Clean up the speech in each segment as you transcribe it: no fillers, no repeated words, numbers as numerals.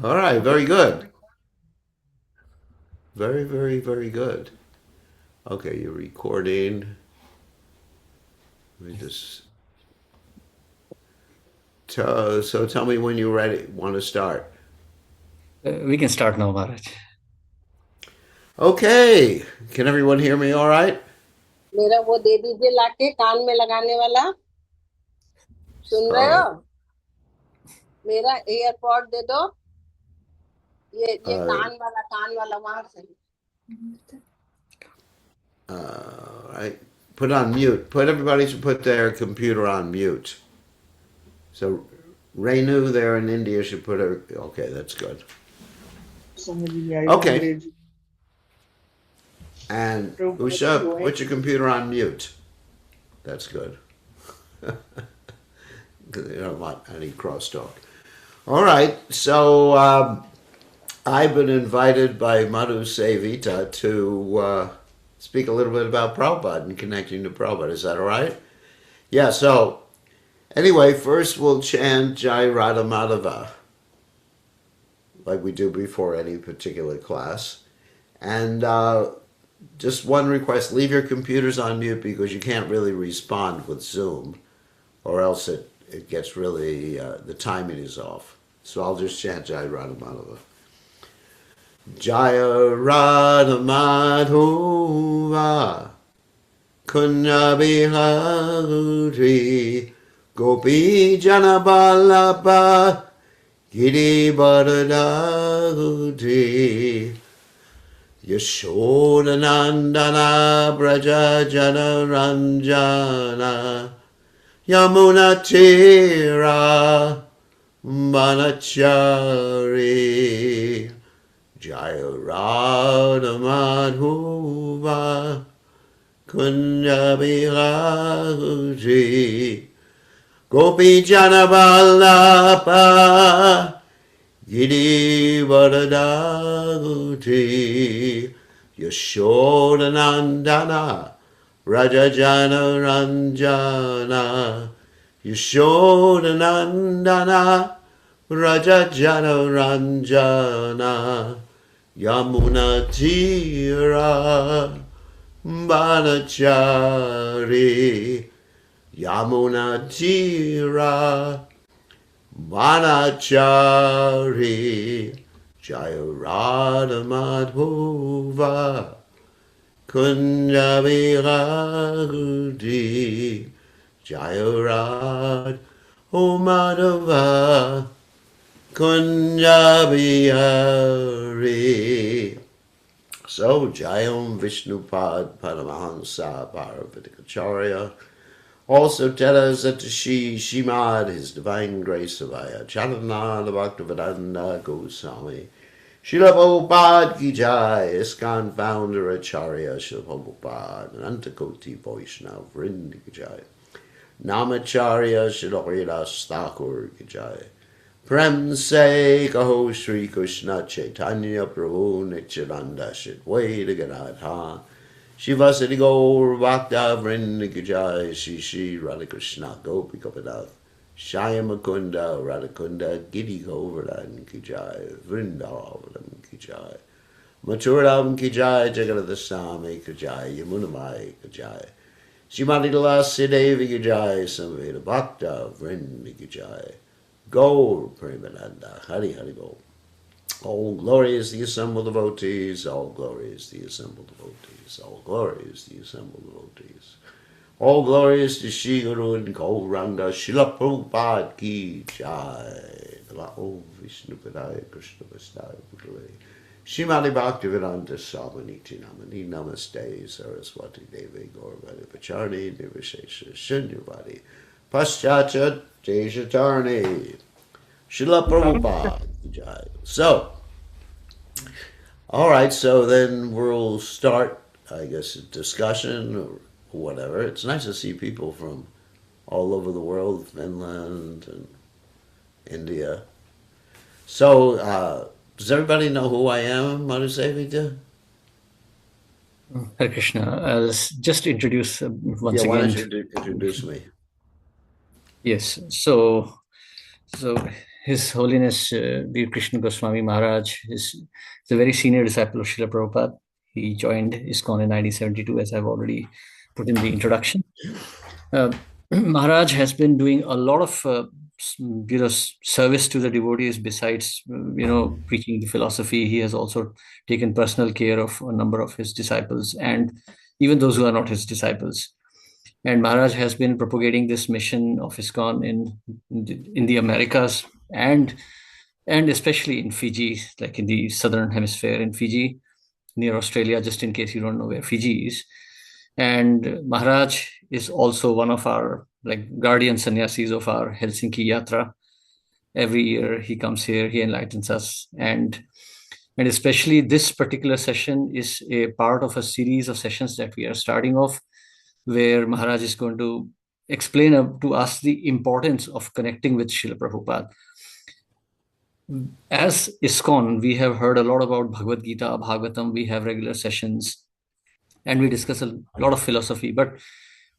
All right, very good. Very, very, very good. Okay, you're recording. Let me just. So tell me when you're ready. Want to start? We can start now, Maharaj. Okay. Can everyone hear me all right? मेरा वो दे दीजिए लाके कान में लगाने वाला। सुन रहे हो? Oh, मेरा एयरपॉड दे दो। ये uh, कान वाला वहां से। all right. Put on mute. Everybody should put their computer on mute. So Renu there in India should put her. Okay, that's good. Okay. And Usha, put your computer on mute. That's good. Because you don't want any crosstalk. All right. So I've been invited by Madhu Sevita to speak a little bit about Prabhupada and connecting to Prabhupada. Is that all right? Yeah. So anyway, first we'll chant Jai Radha Madhava like we do before any particular class. And just one request, leave your computers on mute because you can't really respond with Zoom or else it gets really, the timing is off. So I'll just chant Jai Radha Madhava. Jaya Radha Madhava Kunya Bihari Gopi Janabalapa Giri Baradagudi Yashodanandana Braja Jana Ranjana Yamuna Tira Manachari Jaya Radha Madhuva Kunya Bihari Gopi Jana Vallabha Giri Varadagoti Yashodanandana Rajajana Ranjana Yashodanandana Rajajana Ranjana Yamuna Tira Banachari Yamuna Tira Manachari Jaya Radha Madhova Kunjaviragudi Jaya Radha Madhova Kunjabihari. So Jayam Vishnupad Paramahansa Paravatikacharya also tell us that Shimad, His Divine Grace Savaya, Chalananda Bhaktivedanta Goswami, Srila Prabhupada Ki Jai, ISKCON Founder Acharya Srila Prabhupada, Anantakoti Vaishnava Vrind Ki Jai, Namacharya Srila Haridas Thakur Ki Jai, Prem Se Kaho Sri Krishna Chaitanya Prabhu Nityananda Shidwaita Gadadha, Shivasati Gaur Bhakta Vrinda Kijai Shri Radha Krishna Gopi Kapadath Shaya Makunda Radhakunda Giri Govardhan Kijai Vrindavan Kijai Mathuram Kijai Jagannath Swami Kijai Yamunamai Kijai Shrimati Tulasi Devi Kijai Samveda Bhakta Vrinda Kijai Gaur Premananda Hari Hari Gaur. All glory is the assembled devotees, all glory is the assembled devotees, all glory is the assembled devotees. All glory is to Shri Guru and Gauranga, Srila Prabhupada Ki Jai. Om Vishnu Padaya Krishna Vastaya Bhutale. Shrimati Bhaktivedanta Swaminiti Namani Namaste Saraswati Devi Gauravani Pacharni Nirvishesha Shunyavadi Paschacha Deshatarni. Srila Prabhupada Ki Jai. So, all right, so then we'll start, I guess, a discussion or whatever. It's nice to see people from all over the world, Finland and India. So, does everybody know who I am, Madhu Sevita? Hare Krishna. I'll just introduce once Yeah, why again. don't you introduce me? Yes. So His Holiness Bir Krishna Goswami Maharaj is a very senior disciple of Srila Prabhupada. He joined ISKCON in 1972, as I've already put in the introduction. Maharaj has been doing a lot of service to the devotees besides preaching the philosophy. He has also taken personal care of a number of his disciples and even those who are not his disciples. And Maharaj has been propagating this mission of ISKCON in the Americas and especially in Fiji, like in the southern hemisphere in Fiji, near Australia, just in case you don't know where Fiji is. And Maharaj is also one of our like guardian sannyasis of our Helsinki Yatra. Every year he comes here, he enlightens us, and especially this particular session is a part of a series of sessions that we are starting off, where Maharaj is going to explain to us the importance of connecting with Srila Prabhupada. As ISKCON, we have heard a lot about Bhagavad Gita, Bhagavatam, we have regular sessions, and we discuss a lot of philosophy. But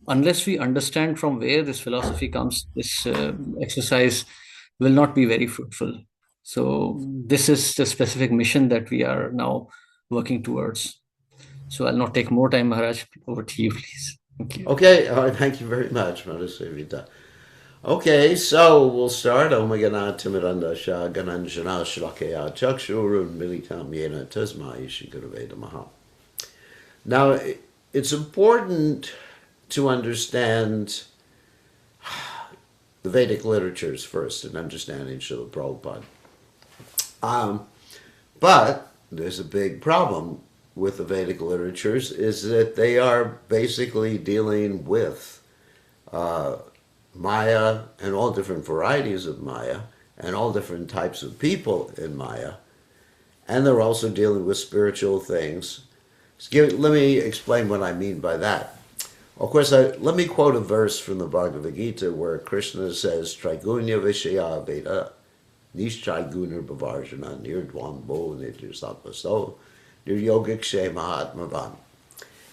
unless we understand from where this philosophy comes, this exercise will not be very fruitful. So this is the specific mission that we are now working towards. So I'll not take more time, Maharaj. Over to you, please. Thank you. Okay, all right, thank you very much, Madhusevita. Okay, so we'll start. Om Gana Timiranda Shah Gananjana Shlakaya Chakshurun Militam Yena Tasmai Shigurveda Maha. Now, it's important to understand the Vedic literatures first in understanding Srila Prabhupada. But there's a big problem with the Vedic literatures is that they are basically dealing with Maya and all different varieties of Maya and all different types of people in Maya. And they're also dealing with spiritual things. Let me explain what I mean by that. Of course, let me quote a verse from the Bhagavad Gita where Krishna says, Trigunya Vishaya Veda, Nishchai Gunar Bhavarjana, Nirdwambo, Nirsattvaso, Niryogikshe Mahatmavan.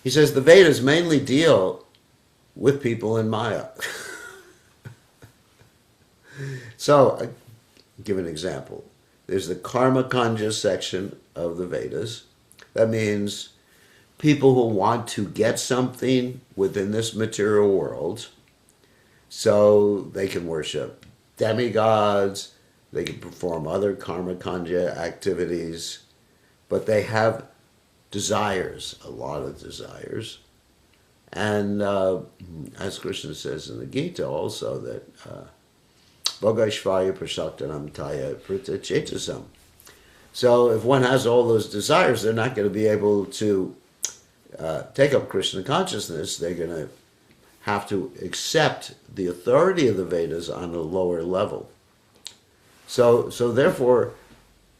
He says the Vedas mainly deal with people in Maya. So, I'll give an example. There's the Karma Kanja section of the Vedas. That means people who want to get something within this material world so they can worship demigods, they can perform other Karma Kanja activities, but they have desires, a lot of desires. And as Krishna says in the Gita also that Bhagaishvaya Prasaktanam Taya Prita Chetasam. So if one has all those desires, they're not going to be able to take up Krishna consciousness. They're going to have to accept the authority of the Vedas on a lower level. So therefore,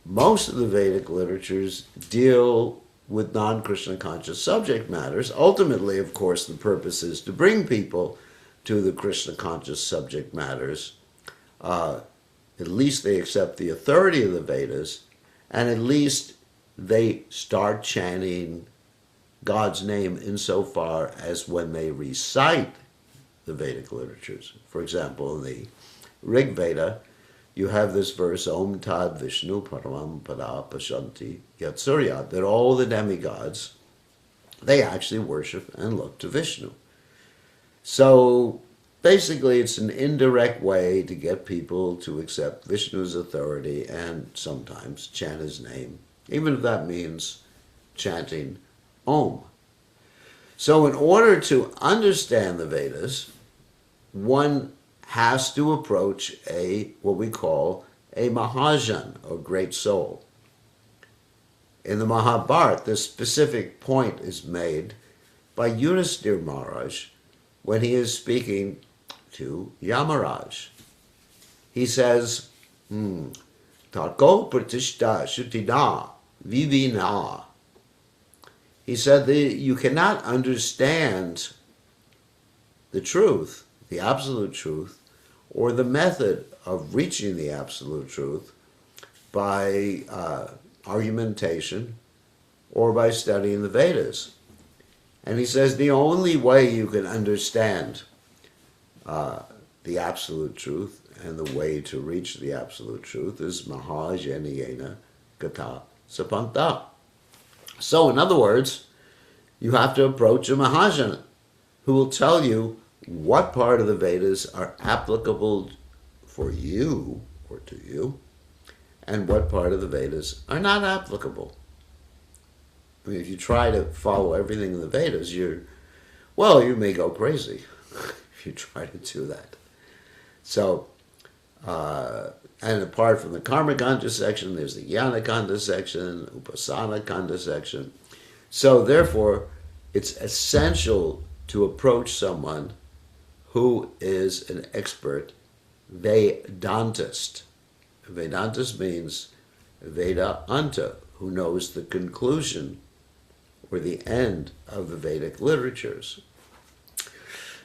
most of the Vedic literatures deal with non-Krishna conscious subject matters. Ultimately, of course, the purpose is to bring people to the Krishna conscious subject matters. At least they accept the authority of the Vedas, and at least they start chanting God's name insofar as when they recite the Vedic literatures. For example, in the Rig Veda, you have this verse, Om Tad Vishnu Paramam Pada Pashanti Yatsurya, that all the demigods, they actually worship and look to Vishnu. So basically it's an indirect way to get people to accept Vishnu's authority and sometimes chant his name, even if that means chanting Om. So in order to understand the Vedas, one has to approach what we call a Mahajan, or great soul. In the Mahabharata, this specific point is made by Yudhisthira Maharaj when he is speaking to Yamaraj. He says, Tarko Pratishta Shutina Vivina. He said that you cannot understand the truth, the absolute truth, or the method of reaching the absolute truth by argumentation or by studying the Vedas. And he says the only way you can understand the absolute truth And the way to reach the absolute truth is Mahajaniyena Gata Sapanta. So, in other words, you have to approach a Mahajana who will tell you what part of the Vedas are applicable for you or to you, and what part of the Vedas are not applicable. I mean, if you try to follow everything in the Vedas, you may go crazy if you try to do that. So, and apart from the Karma Kanda section, there's the Jnana Kanda section, Upasana Kanda section. So therefore, it's essential to approach someone who is an expert Vedantist. Vedantist means Veda Anta, who knows the conclusion or the end of the Vedic literatures.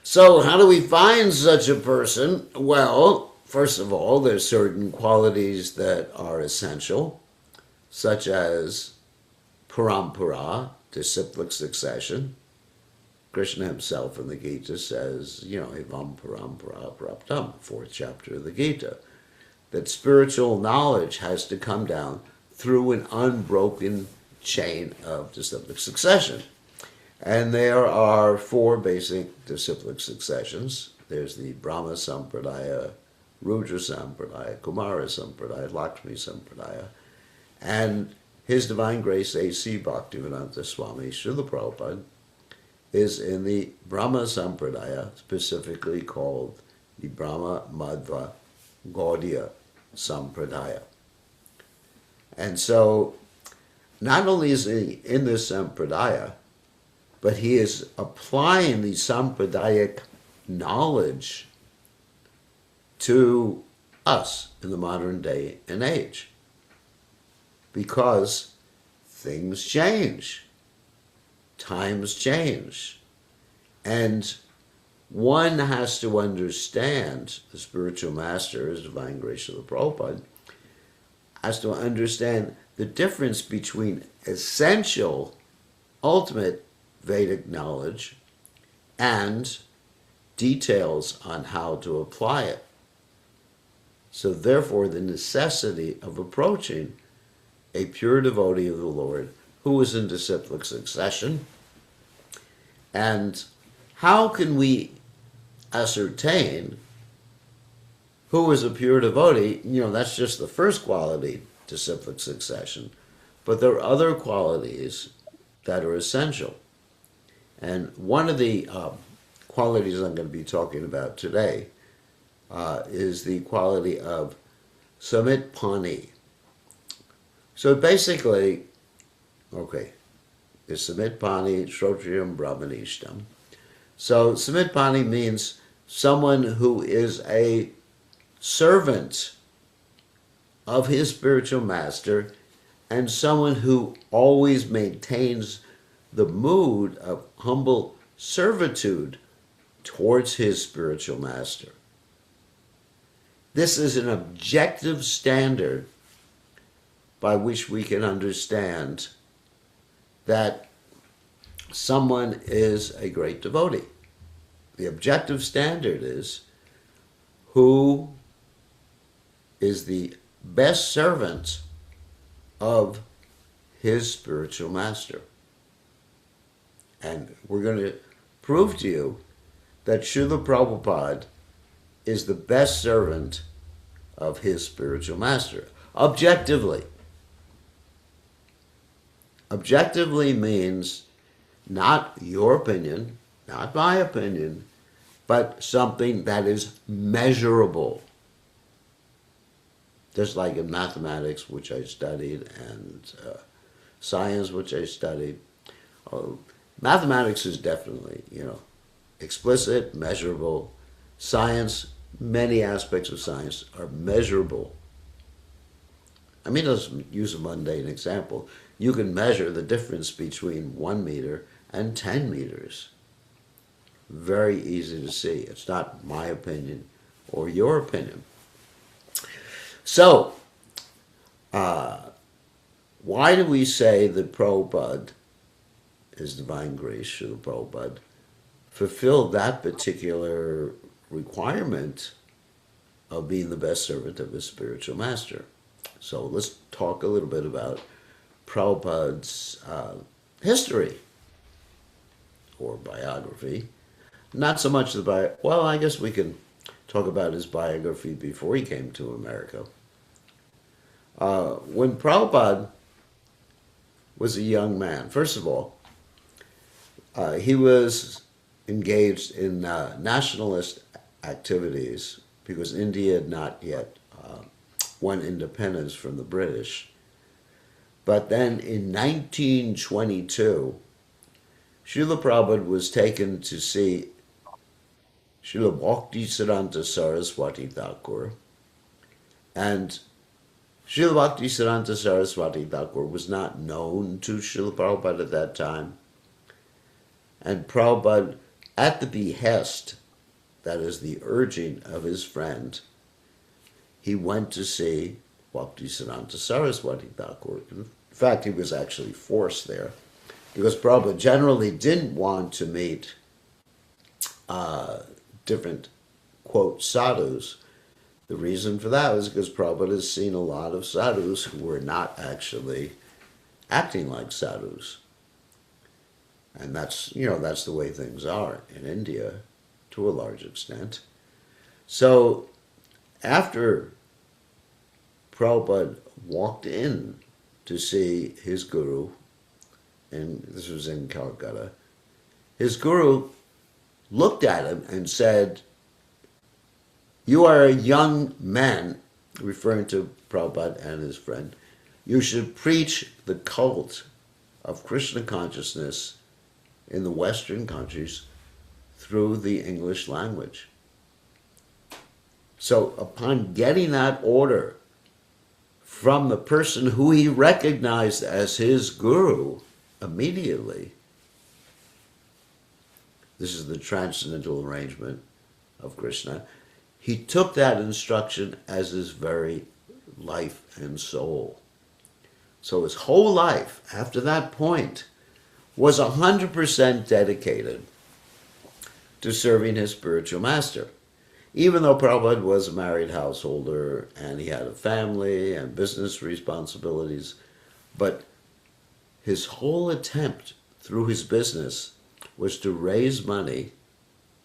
So how do we find such a person? Well, first of all, there's certain qualities that are essential, such as parampara, disciplic succession. Krishna himself in the Gita says, evam parampara praptam, 4th chapter of the Gita, that spiritual knowledge has to come down through an unbroken chain of disciplic succession. And there are 4 basic disciplic successions. There's the Brahma Sampradaya, Rudra Sampradaya, Kumara Sampradaya, Lakshmi Sampradaya, and His Divine Grace A.C. Bhaktivedanta Swami, Srila Prabhupada, is in the Brahma Sampradaya, specifically called the Brahma Madhva Gaudiya Sampradaya. And so, not only is he in this Sampradaya, but he is applying the Sampradayic knowledge to us in the modern day and age. Because things change, times change, and one has to understand, the spiritual master, His Divine Grace of the Prabhupada, has to understand the difference between essential, ultimate Vedic knowledge and details on how to apply it. So therefore, the necessity of approaching a pure devotee of the Lord who is in disciplic succession. And how can we ascertain who is a pure devotee? That's just the first quality, disciplic succession. But there are other qualities that are essential. And one of the qualities I'm going to be talking about today is the quality of samitpani. So basically, is samitpani shrotriyam brahmanishtam. So samitpani means someone who is a servant of his spiritual master and someone who always maintains the mood of humble servitude towards his spiritual master. This is an objective standard by which we can understand that someone is a great devotee. The objective standard is who is the best servant of his spiritual master. And we're going to prove to you that Srila Prabhupada is the best servant of his spiritual master. Objectively. Objectively means not your opinion, not my opinion, but something that is measurable. Just like in mathematics, which I studied, and science, which I studied. Mathematics is definitely, explicit, measurable. Science, many aspects of science are measurable. I mean, let's use a mundane example. You can measure the difference between 1 meter and 10 meters. Very easy to see. It's not my opinion or your opinion. So, why do we say that Prabhupada, His Divine Grace, Srila Prabhupada, fulfilled that particular requirement of being the best servant of his spiritual master. So let's talk a little bit about Prabhupada's history or biography. Not so much well, I guess we can talk about his biography before he came to America. When Prabhupada was a young man, first of all, he was engaged in nationalist activities because India had not yet won independence from the British. But then in 1922, Srila Prabhupada was taken to see Srila Bhaktivedanta Saraswati Thakur, and Srila Bhaktivedanta Saraswati Thakur was not known to Srila Prabhupada at that time. And Prabhupada, at the behest, that is the urging of his friend, he went to see Bhaktivedanta Saraswati Thakur. In fact, he was actually forced there because Prabhupada generally didn't want to meet different, quote, sadhus. The reason for that was because Prabhupada has seen a lot of sadhus who were not actually acting like sadhus. And that's the way things are in India to a large extent. So after Prabhupada walked in to see his guru, and this was in Calcutta, his guru looked at him and said, "You are a young man," referring to Prabhupada and his friend, "you should preach the cult of Krishna consciousness in the Western countries through the English language." So upon getting that order from the person who he recognized as his guru, immediately, this is the transcendental arrangement of Krishna, he took that instruction as his very life and soul. So his whole life, after that point, was 100% dedicated to serving his spiritual master. Even though Prabhupada was a married householder and he had a family and business responsibilities, but his whole attempt through his business was to raise money,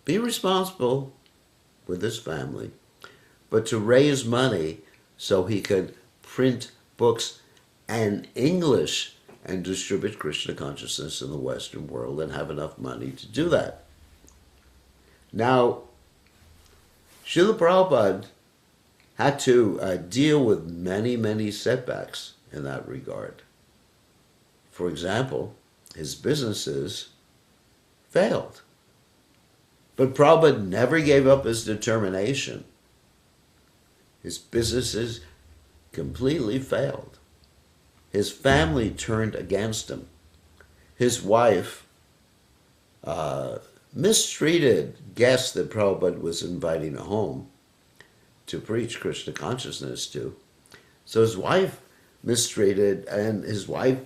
be responsible with his family, but to raise money so he could print books in English and distribute Krishna consciousness in the Western world and have enough money to do that. Now, Srila Prabhupada had to deal with many, many setbacks in that regard. For example, his businesses failed. But Prabhupada never gave up his determination. His businesses completely failed. His family turned against him. His wife mistreated guests that Prabhupada was inviting home to preach Krishna consciousness to. So his wife mistreated, and his wife,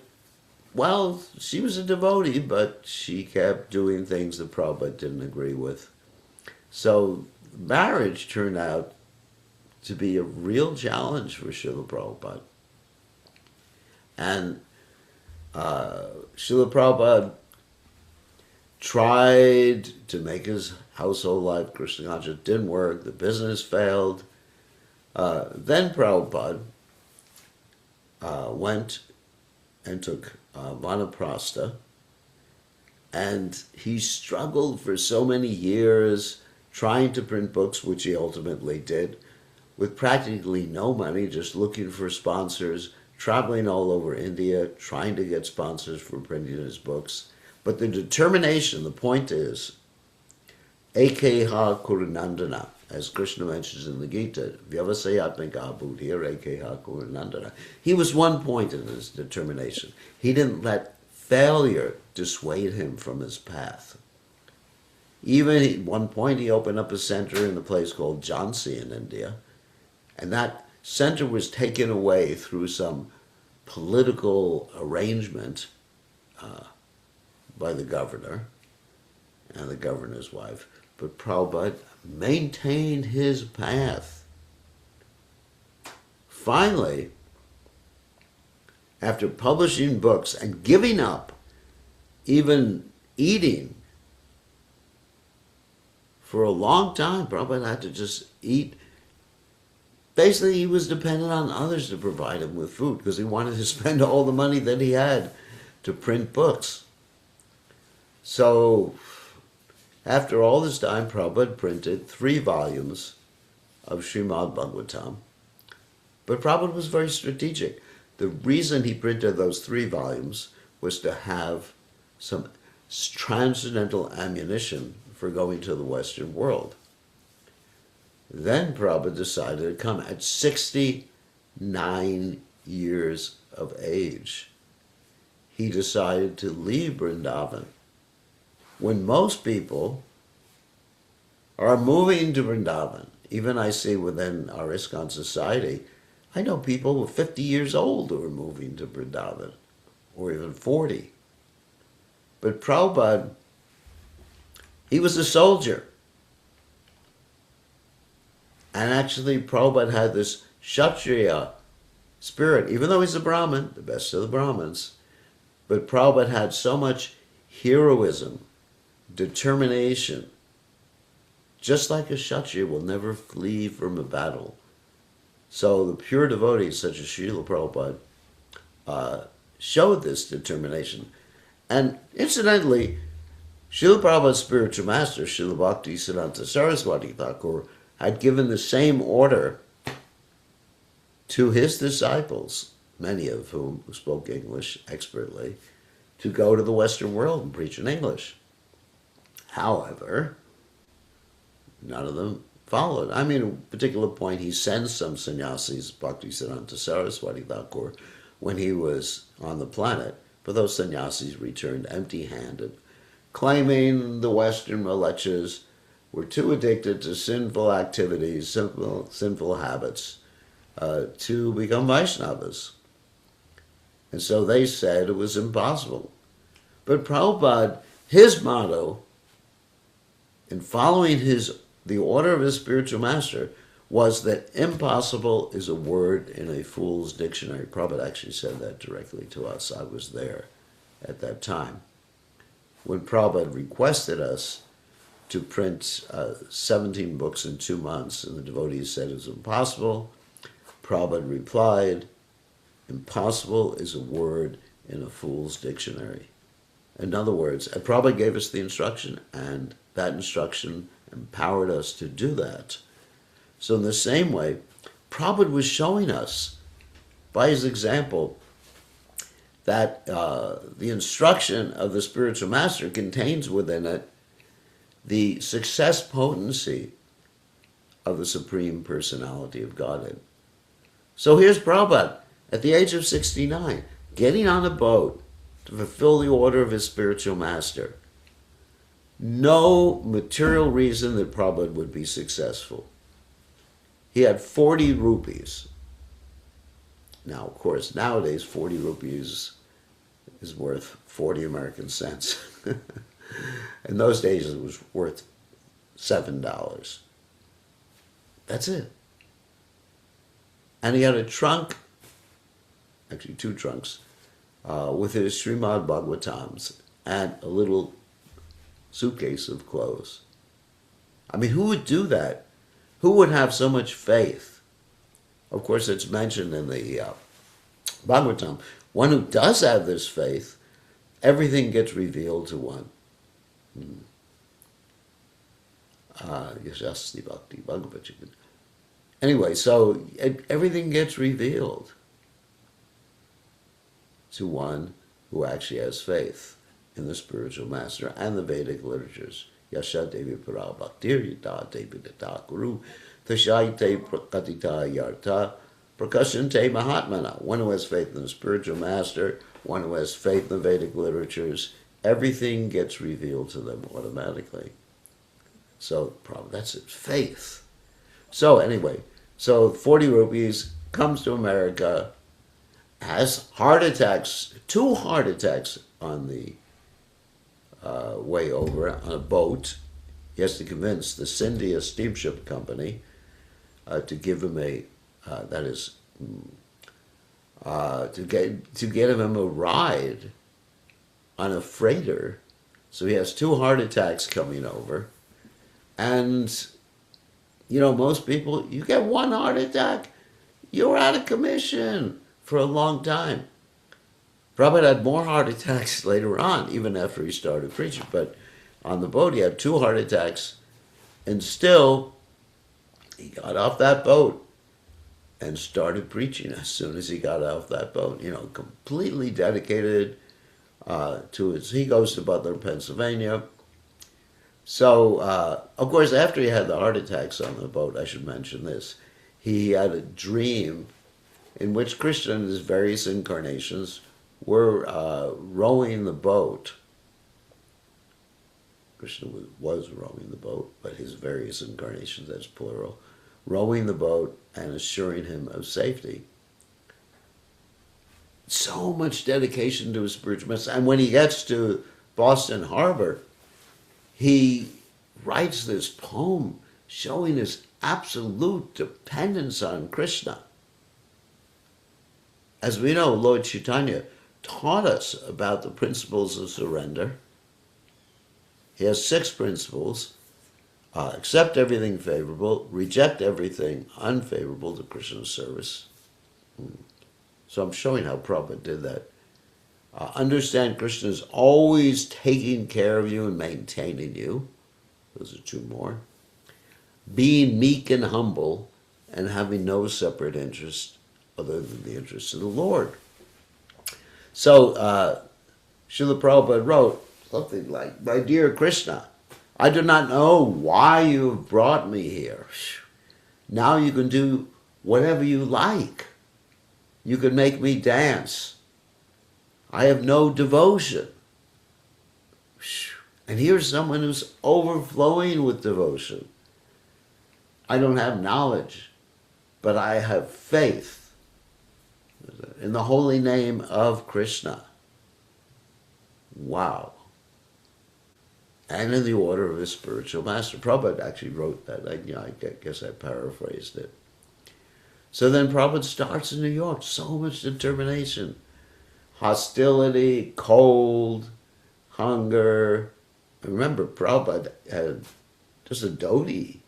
well, she was a devotee, but she kept doing things that Prabhupada didn't agree with. So marriage turned out to be a real challenge for Srila Prabhupada. And Srila Prabhupada tried to make his household life Krishna conscious. Didn't work. The business failed. Then Prabhupada went and took vanaprastha, and he struggled for so many years trying to print books, which he ultimately did, with practically no money, just looking for sponsors, traveling all over India, trying to get sponsors for printing his books. But the determination, the point is, Ekeha Kurunandana, as Krishna mentions in the Gita, Vyavasayatmika Buddhir Ekeha Kurunandana. He was one point in his determination. He didn't let failure dissuade him from his path. Even at one point he opened up a center in a place called Jhansi in India, and that center was taken away through some political arrangement by the governor and the governor's wife. But Prabhupada maintained his path finally, after publishing books and giving up even eating for a long time, Prabhupada had to just eat. Basically, he was dependent on others to provide him with food because he wanted to spend all the money that he had to print books. So, after all this time, Prabhupada printed 3 volumes of Srimad Bhagavatam. But Prabhupada was very strategic. The reason he printed those 3 volumes was to have some transcendental ammunition for going to the Western world. Then Prabhupada decided to come at 69 years of age. He decided to leave Vrindavan. When most people are moving to Vrindavan, even I see within our ISKCON society, I know people who are 50 years old who are moving to Vrindavan, or even 40. But Prabhupada, he was a soldier. And actually, Prabhupada had this Kshatriya spirit, even though he's a Brahmin, the best of the Brahmins. But Prabhupada had so much heroism, determination. Just like a Kshatriya will never flee from a battle. So the pure devotees, such as Srila Prabhupada, showed this determination. And incidentally, Srila Prabhupada's spiritual master, Srila Bhaktivedanta Saraswati Thakur, had given the same order to his disciples, many of whom spoke English expertly, to go to the Western world and preach in English. However, none of them followed. I mean, at a particular point, he sends some sannyasis, Bhaktivedanta Saraswati Thakur, when he was on the planet, but those sannyasis returned empty-handed, claiming the Western milechas were too addicted to sinful activities, sinful habits, to become Vaishnavas. And so they said it was impossible. But Prabhupada, his motto, in following the order of his spiritual master, was that impossible is a word in a fool's dictionary. Prabhupada actually said that directly to us. I was there at that time. When Prabhupada requested us to print 17 books in 2 months, and the devotees said it was impossible, Prabhupada replied, impossible is a word in a fool's dictionary. In other words, Prabhupada gave us the instruction, and that instruction empowered us to do that. So in the same way, Prabhupada was showing us, by his example, that the instruction of the spiritual master contains within it the success potency of the Supreme Personality of Godhead. So here's Prabhupada, at the age of 69, getting on a boat to fulfill the order of his spiritual master. No material reason that Prabhupada would be successful. He had 40 rupees. Now, of course, nowadays 40 rupees is worth 40 American cents. In those days, it was worth $7. That's it. And he had a trunk, actually 2 trunks, with his Srimad Bhagavatams and a little suitcase of clothes. I mean, who would do that? Who would have so much faith? Of course, it's mentioned in the Bhagavatam. One who does have this faith, everything gets revealed to one. Anyway, so everything gets revealed to one who actually has faith in the spiritual master and the Vedic literatures. Yasha Devi Para Bhaktir Yata Devi Data Guru Tashaite Prakatita Yarta Prakashante Mahatmana. One who has faith in the spiritual master, one who has faith in the Vedic literatures, everything gets revealed to them automatically. So that's it, faith. So anyway, so 40 rupees, comes to America, has heart attacks, 2 heart attacks on the way over on a boat. He has to convince the Scindia Steamship Company to give him that is to get him a ride on a freighter. So he has 2 heart attacks coming over. And, most people, you get 1 heart attack, you're out of commission for a long time. Prabhupada had more heart attacks later on, even after he started preaching. But on the boat, he had 2 heart attacks. And still, he got off that boat and started preaching as soon as he got off that boat. Completely dedicated to his. He goes to Butler, Pennsylvania. So, of course, after he had the heart attacks on the boat, I should mention this, he had a dream in which Krishna in his various incarnations were rowing the boat. Krishna was rowing the boat, but his various incarnations, that's plural, rowing the boat and assuring him of safety. So much dedication to his spiritual message. And when he gets to Boston Harbor, he writes this poem showing his absolute dependence on Krishna. As we know, Lord Chaitanya taught us about the principles of surrender. He has 6 principles. Accept everything favorable, reject everything unfavorable to Krishna's service. So I'm showing how Prabhupada did that. Understand Krishna is always taking care of you and maintaining you. Those are 2 more. Being meek and humble and having no separate interest other than the interest of the Lord. So Srila Prabhupada wrote something like, "My dear Krishna, I do not know why you have brought me here. Now you can do whatever you like. You can make me dance. I have no devotion." And here's someone who's overflowing with devotion. "I don't have knowledge, but I have faith in the holy name of Krishna." Wow. And in the order of his spiritual master. Prabhupada actually wrote that. I guess I paraphrased it. So then Prabhupada starts in New York. So much determination. Hostility, cold, hunger. And remember, Prabhupada had just a doties.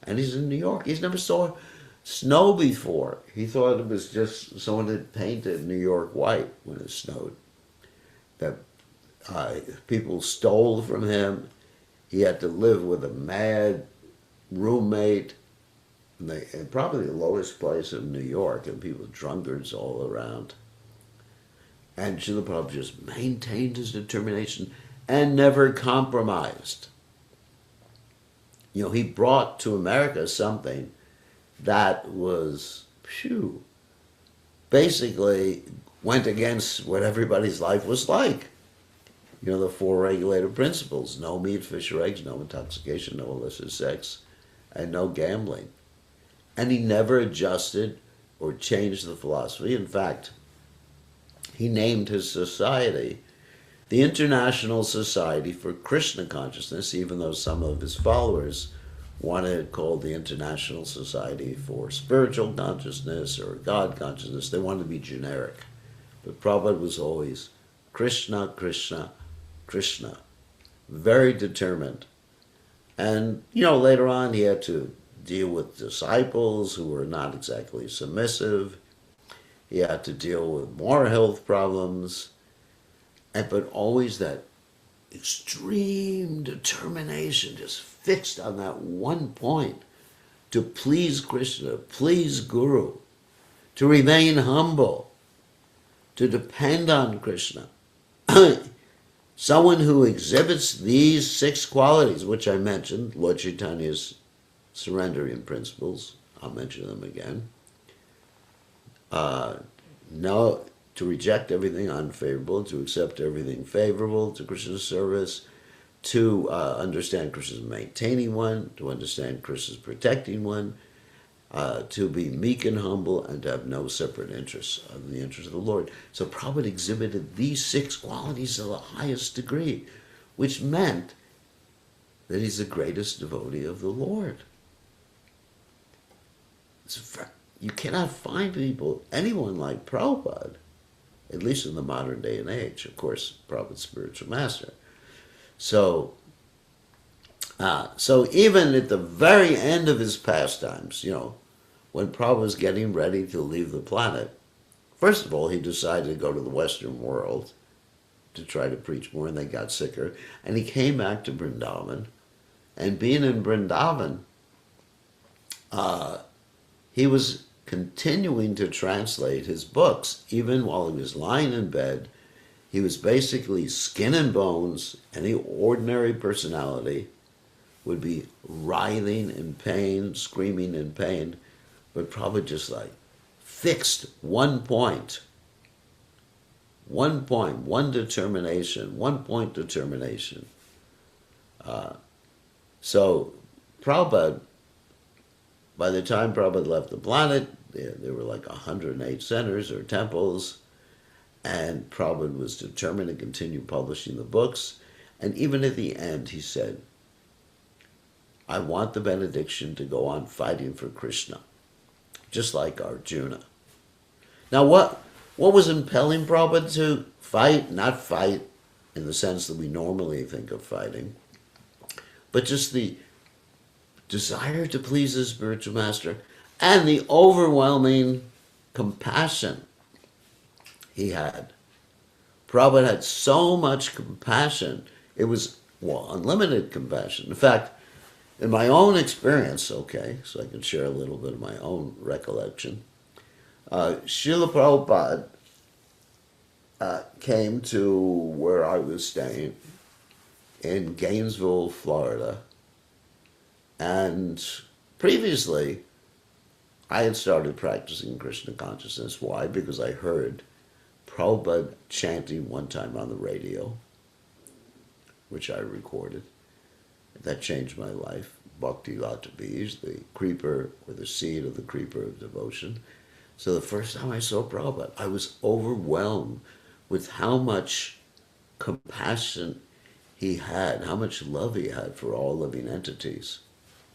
And he's in New York. He's never saw snow before. He thought it was just someone had painted New York white when it snowed. That people stole from him. He had to live with a mad roommate. And probably the lowest place in New York, and people, drunkards all around. And Srila Prabhupada just maintained his determination and never compromised. He brought to America something that was, basically went against what everybody's life was like. The 4 regulative principles: no meat, fish, or eggs, no intoxication, no illicit sex, and no gambling. And he never adjusted or changed the philosophy. In fact, he named his society the International Society for Krishna Consciousness, even though some of his followers wanted it called the International Society for Spiritual Consciousness or God Consciousness. They wanted to be generic. But Prabhupada was always Krishna, Krishna, Krishna. Very determined. And, later on he had to deal with disciples who were not exactly submissive. He had to deal with more health problems. But always that extreme determination, just fixed on that one point, to please Krishna, please Guru, to remain humble, to depend on Krishna. Someone who exhibits these 6 qualities, which I mentioned, Lord Chaitanya's surrendering principles, I'll mention them again. No, to reject everything unfavorable, to accept everything favorable to Krishna's service, to understand Krishna's maintaining one, to understand Krishna's protecting one, to be meek and humble, and to have no separate interests other than the interest of the Lord. So Prabhupada exhibited these 6 qualities to the highest degree, which meant that he's the greatest devotee of the Lord. It's you cannot find anyone like Prabhupada, at least in the modern day and age. Of course, Prabhupada's spiritual master. So even at the very end of his pastimes, when Prabhupada was getting ready to leave the planet, first of all, he decided to go to the Western world to try to preach more, and they got sicker. And he came back to Vrindavan. And being in Vrindavan, he was continuing to translate his books. Even while he was lying in bed, he was basically skin and bones. Any ordinary personality would be writhing in pain, screaming in pain, but probably just like fixed one point, one determination, 1 point determination. So Prabhupada, by the time Prabhupada left the planet, there were like 108 centers or temples, and Prabhupada was determined to continue publishing the books. And even at the end, he said, I want the benediction to go on fighting for Krishna, just like Arjuna. Now, what was impelling Prabhupada to fight? Not fight in the sense that we normally think of fighting, but just the desire to please his spiritual master and the overwhelming compassion he had. Prabhupada had so much compassion. It was, unlimited compassion. In fact, in my own experience, so I can share a little bit of my own recollection, Srila Prabhupada came to where I was staying in Gainesville, Florida. And previously, I had started practicing Krishna consciousness. Why? Because I heard Prabhupada chanting one time on the radio, which I recorded. That changed my life. Bhaktivedanta, the creeper or the seed of the creeper of devotion. So the first time I saw Prabhupada, I was overwhelmed with how much compassion he had, how much love he had for all living entities.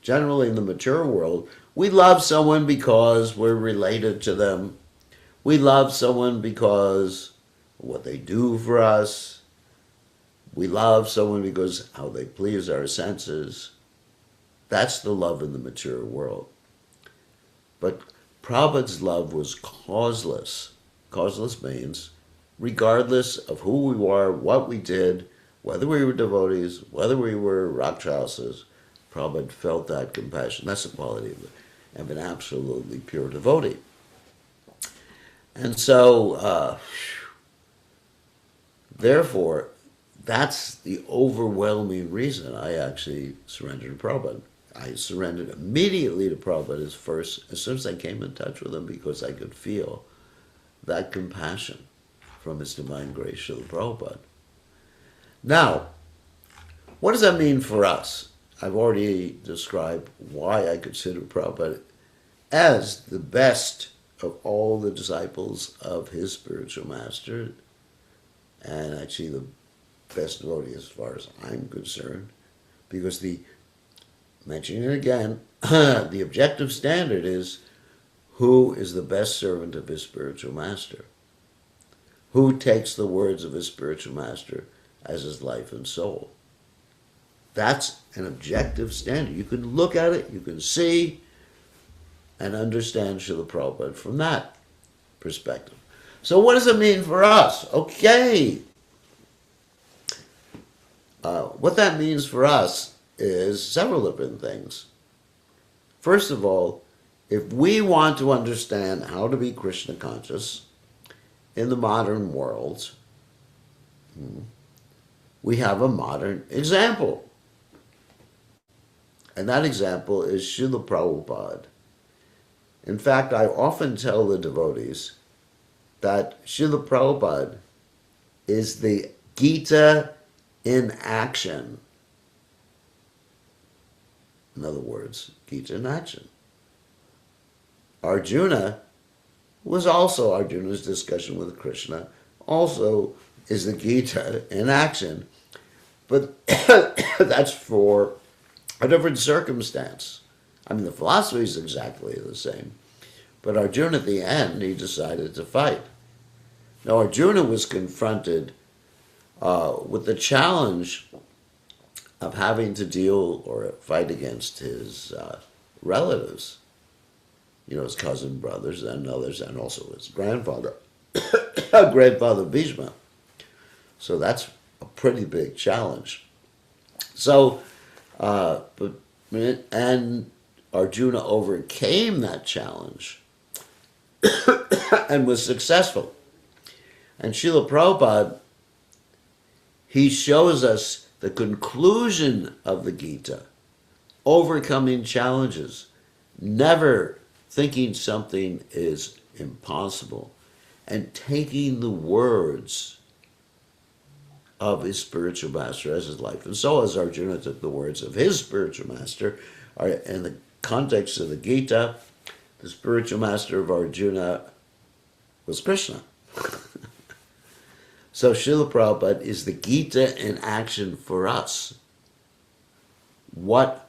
Generally in the mature world, we love someone because we're related to them. We love someone because of what they do for us. We love someone because how they please our senses. That's the love in the mature world. But Prabhupada's love was causeless. Causeless means regardless of who we were, what we did, whether we were devotees, whether we were Rakshasas, Prabhupada felt that compassion. That's the quality of an absolutely pure devotee. And so, therefore, that's the overwhelming reason I actually surrendered to Prabhupada. I surrendered immediately to Prabhupada as soon as I came in touch with him, because I could feel that compassion from His Divine Grace, Srila Prabhupada. Now, what does that mean for us? I've already described why I consider Prabhupada as the best of all the disciples of his spiritual master, and actually the best devotee as far as I'm concerned, because mentioning it again, the objective standard is who is the best servant of his spiritual master? Who takes the words of his spiritual master as his life and soul? That's an objective standard. You can look at it, you can see and understand Srila Prabhupada from that perspective. So what does it mean for us? Okay. What that means for us is several different things. First of all, if we want to understand how to be Krishna conscious in the modern world, we have a modern example. And that example is Srila Prabhupada. In fact, I often tell the devotees that Srila Prabhupada is the Gita in action. In other words, Gita in action. Arjuna was also Arjuna's discussion with Krishna, also is the Gita in action. But that's for a different circumstance. I mean, the philosophy is exactly the same. But Arjuna, at the end, he decided to fight. Now, Arjuna was confronted with the challenge of having to deal or fight against his relatives, his cousin brothers and others, and also his grandfather, grandfather Bhishma. So that's a pretty big challenge. So, and Arjuna overcame that challenge and was successful. And Srila Prabhupada, he shows us the conclusion of the Gita, overcoming challenges, never thinking something is impossible, and taking the words of his spiritual master as his life. And so as Arjuna took the words of his spiritual master, in the context of the Gita, the spiritual master of Arjuna was Krishna. So Srila Prabhupada is the Gita in action for us. What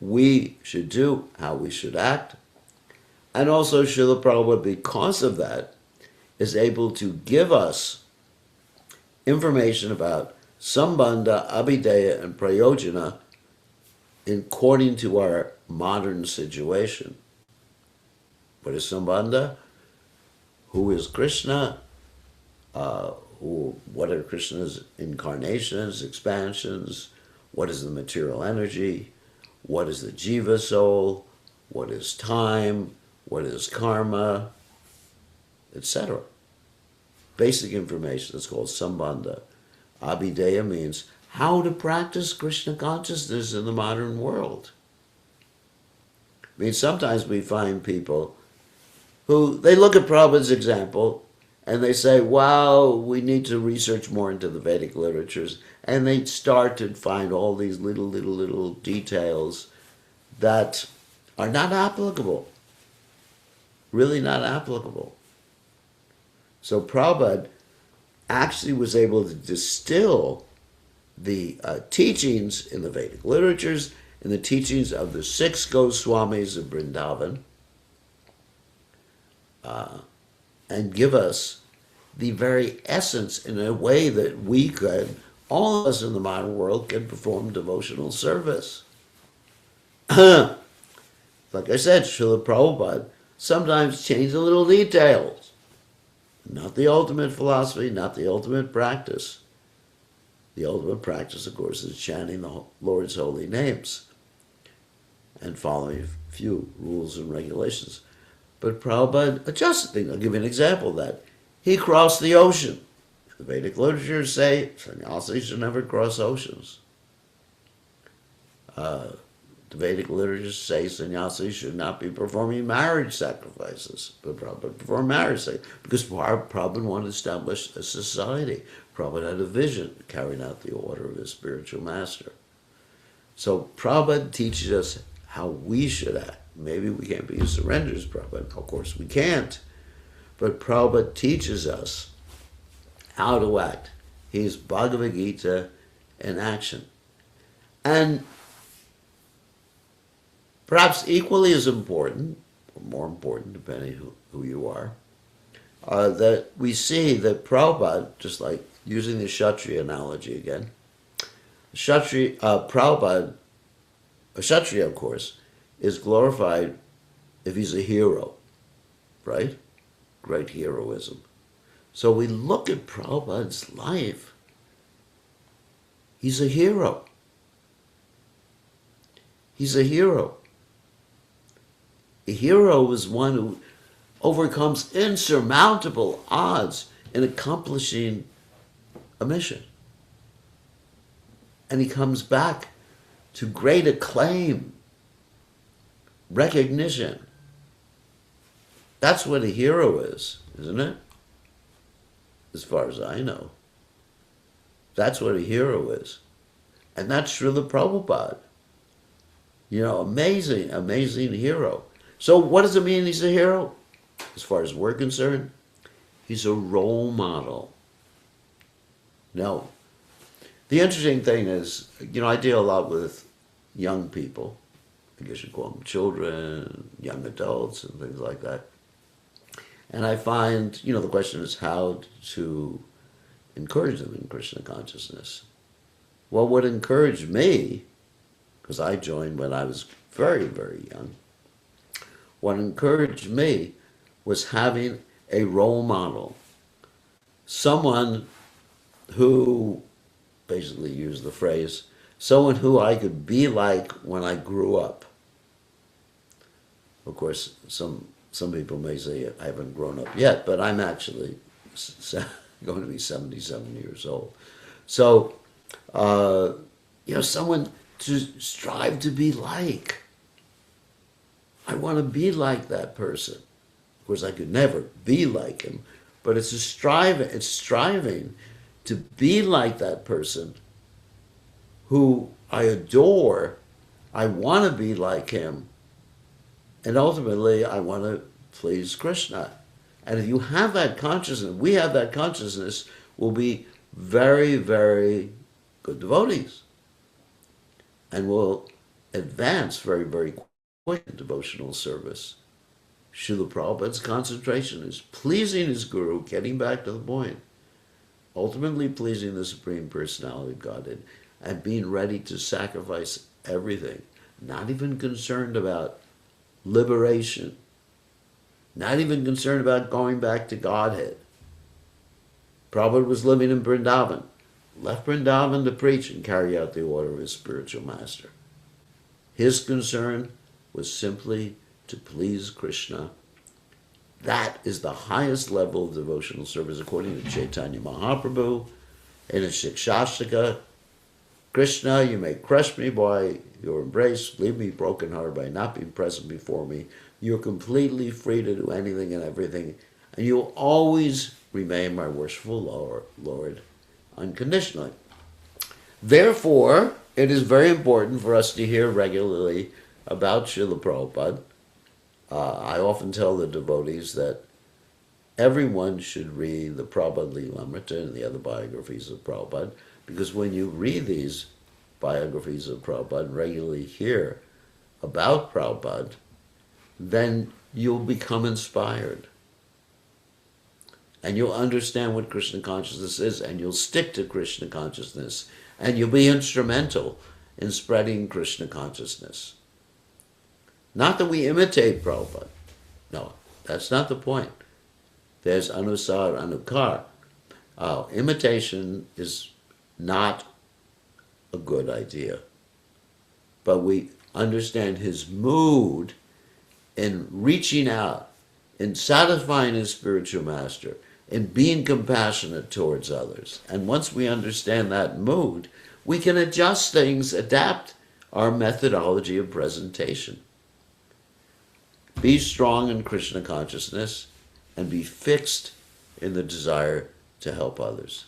we should do, how we should act. And also Srila Prabhupada, because of that, is able to give us information about Sambandha, Abhideya, and Prayojana according to our modern situation. What is Sambandha? Who is Krishna? What are Krishna's incarnations, expansions? What is the material energy? What is the jiva soul? What is time? What is karma? Etc. Basic information is called Sambandha. Abhideya means how to practice Krishna consciousness in the modern world. I mean, sometimes we find people who, they look at Prabhupada's example and they say, wow, we need to research more into the Vedic literatures. And they start to find all these little details that are not applicable. Really not applicable. So Prabhupada actually was able to distill the teachings in the Vedic literatures, in the teachings of the 6 Goswamis of Vrindavan, and give us the very essence in a way that we could, all of us in the modern world, can perform devotional service. Like I said, Srila Prabhupada sometimes changed the little details. Not the ultimate philosophy, not the ultimate practice. The ultimate practice, of course, is chanting the Lord's holy names and following a few rules and regulations. But Prabhupada adjusted things. I'll give you an example of that. He crossed the ocean. The Vedic literatures say sannyasis should never cross oceans. The Vedic literatures say sannyasis should not be performing marriage sacrifices, but Prabhupada performed marriage sacrifices because Prabhupada wanted to establish a society. Prabhupada had a vision, carrying out the order of his spiritual master. So Prabhupada teaches us how we should act. Maybe we can't be surrenders, Prabhupada. Of course we can't. But Prabhupada teaches us how to act. He's Bhagavad Gita in action. And perhaps equally as important, or more important, depending who you are, that we see that Prabhupada, just like using the Kshatriya analogy again, Prabhupada, a Kshatriya, of course, is glorified if he's a hero, right? Great heroism. So we look at Prabhupada's life. He's a hero. He's a hero. A hero is one who overcomes insurmountable odds in accomplishing a mission. And he comes back to great acclaim, recognition. That's what a hero is, isn't it? As far as I know. That's what a hero is. And that's Srila Prabhupada. Amazing, amazing hero. So what does it mean he's a hero? As far as we're concerned, he's a role model. Now, the interesting thing is, I deal a lot with young people. I guess you call them children, young adults, and things like that. And I find, the question is how to encourage them in Krishna consciousness. Well, what encouraged me, because I joined when I was very, very young, what encouraged me was having a role model, someone who, basically used the phrase, someone who I could be like when I grew up. Of course, some people may say I haven't grown up yet, but I'm actually going to be 77 years old. So, someone to strive to be like. I want to be like that person. Of course, I could never be like him, but it's striving to be like that person who I adore. I want to be like him, and ultimately I want to please Krishna. And if you have that consciousness, we have that consciousness, we'll be very, very good devotees. And will advance very, very quick in devotional service. Srila Prabhupada's concentration is pleasing his guru, getting back to the point, ultimately pleasing the Supreme Personality of Godhead, and being ready to sacrifice everything, not even concerned about liberation, not even concerned about going back to Godhead. Prabhupada was living in Vrindavan, left Vrindavan to preach and carry out the order of his spiritual master. His concern was simply to please Krishna. That is the highest level of devotional service according to Chaitanya Mahaprabhu in a Shikshashtaka. Krishna, you may crush me by your embrace, leave me brokenhearted by not being present before me. You're completely free to do anything and everything, and you'll always remain my worshipful Lord unconditionally. Therefore, it is very important for us to hear regularly about Srila Prabhupada. I often tell the devotees that everyone should read the Prabhupada Lilamrita and the other biographies of Prabhupada, because when you read these biographies of Prabhupada and regularly hear about Prabhupada, then you'll become inspired. And you'll understand what Krishna consciousness is, and you'll stick to Krishna consciousness, and you'll be instrumental in spreading Krishna consciousness. Not that we imitate Prabhupada. No, that's not the point. There's anusar, anukar. Imitation is not a good idea. But we understand his mood in reaching out, in satisfying his spiritual master, in being compassionate towards others. And once we understand that mood, we can adjust things, adapt our methodology of presentation. Be strong in Krishna consciousness and be fixed in the desire to help others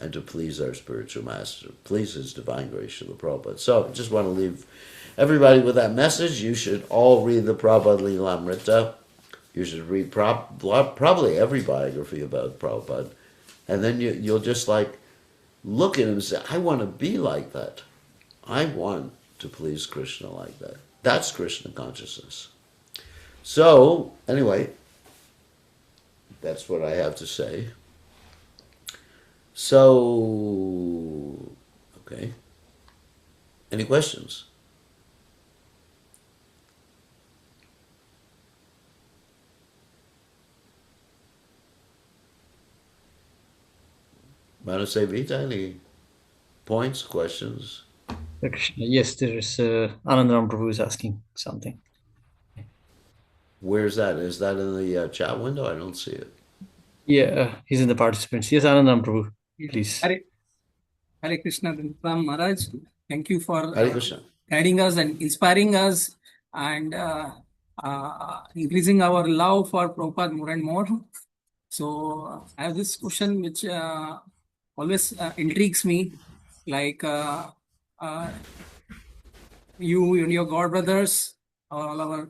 and to please our spiritual master, please his divine grace, Srila Prabhupada. So I just want to leave everybody with that message. You should all read the Prabhupada Lilamrita. You should read probably every biography about Prabhupada. And then you'll just look at him and say, I want to be like that. I want to please Krishna like that. That's Krishna consciousness. So, anyway, that's what I have to say. So, okay. Any questions? Manase Vita, any points, questions? Krishna. Yes, there is Anandaram Prabhu is asking something. Where's that? Is that in the chat window? I don't see it. Yeah, he's in the participants. Yes, Anandaram Prabhu, please. Hare Krishna Maharaj. Thank you for Hare Krishna. guiding us and inspiring us and increasing our love for Prabhupada more and more. So I have this question which always intrigues me, like you and your god brothers, all our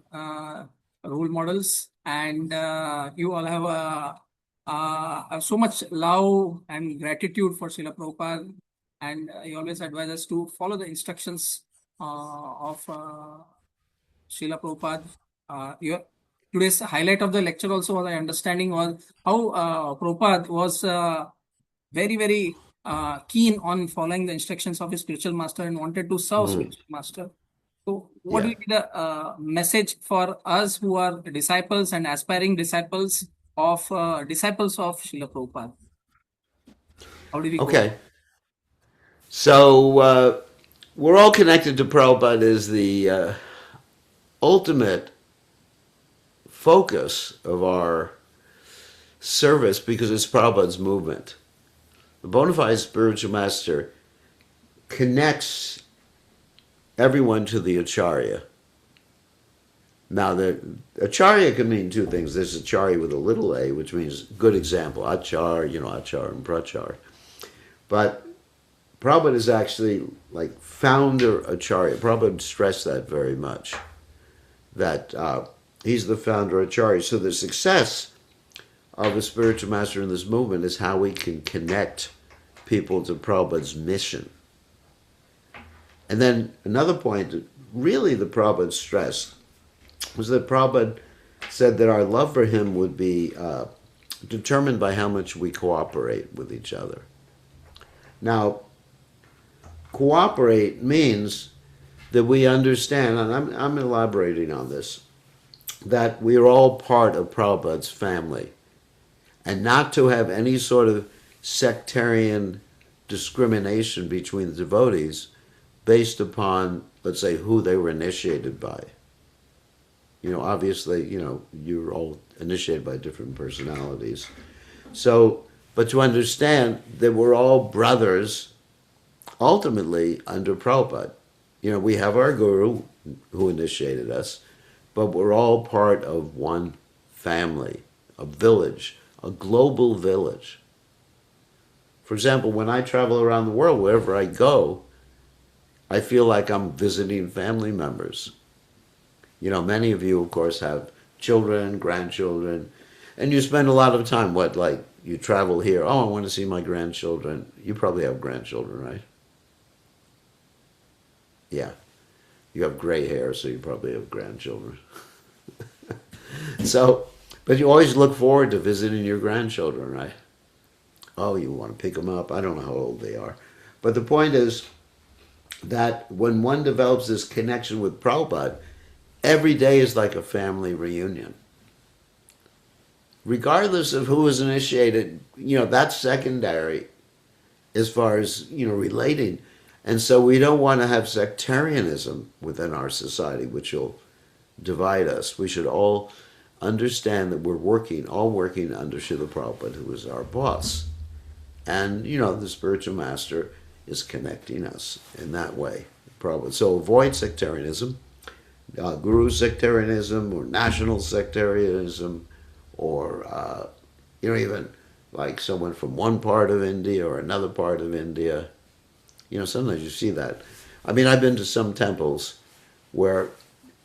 role models, and you all have so much love and gratitude for Srila Prabhupada, and he always advise us to follow the instructions of Srila Prabhupada. today's highlight of the lecture also, what I understanding was how Prabhupada was very, very keen on following the instructions of his spiritual master and wanted to serve spiritual master. So what Yeah. will be the message for us who are disciples and aspiring disciples of Srila Prabhupada? How do we go? Okay. So we're all connected to Prabhupada as the ultimate focus of our service because it's Prabhupada's movement. The bona fide spiritual master connects everyone to the Acharya. Now, the Acharya can mean two things. There's Acharya with a little a, which means good example. Achar, Achar and Prachar. But Prabhupada is actually like founder Acharya. Prabhupada stressed that very much, that he's the founder Acharya. So the success of a spiritual master in this movement is how we can connect people to Prabhupada's mission. And then another point that really the Prabhupada stressed was that Prabhupada said that our love for him would be determined by how much we cooperate with each other. Now, cooperate means that we understand, and I'm elaborating on this, that we are all part of Prabhupada's family, and not to have any sort of sectarian discrimination between the devotees based upon, let's say, who they were initiated by. Obviously, you're all initiated by different personalities. So, but to understand that we're all brothers, ultimately, under Prabhupada. We have our guru who initiated us, but we're all part of one family, a village, a global village. For example, when I travel around the world, wherever I go, I feel like I'm visiting family members. Many of you, of course, have children, grandchildren, and you spend a lot of time, you travel here, I want to see my grandchildren. You probably have grandchildren, right? Yeah. You have gray hair, so you probably have grandchildren. But you always look forward to visiting your grandchildren, right? Oh, you want to pick them up. I don't know how old they are. But the point is that when one develops this connection with Prabhupada, every day is like a family reunion. Regardless of who is initiated, that's secondary as far as, relating. And so we don't want to have sectarianism within our society, which will divide us. We should all understand that we're all working under Srila Prabhupada, who is our boss. And, the spiritual master is connecting us in that way. Prabhupada. So avoid sectarianism. Guru sectarianism or national sectarianism or, even like someone from one part of India or another part of India. Sometimes you see that. I've been to some temples where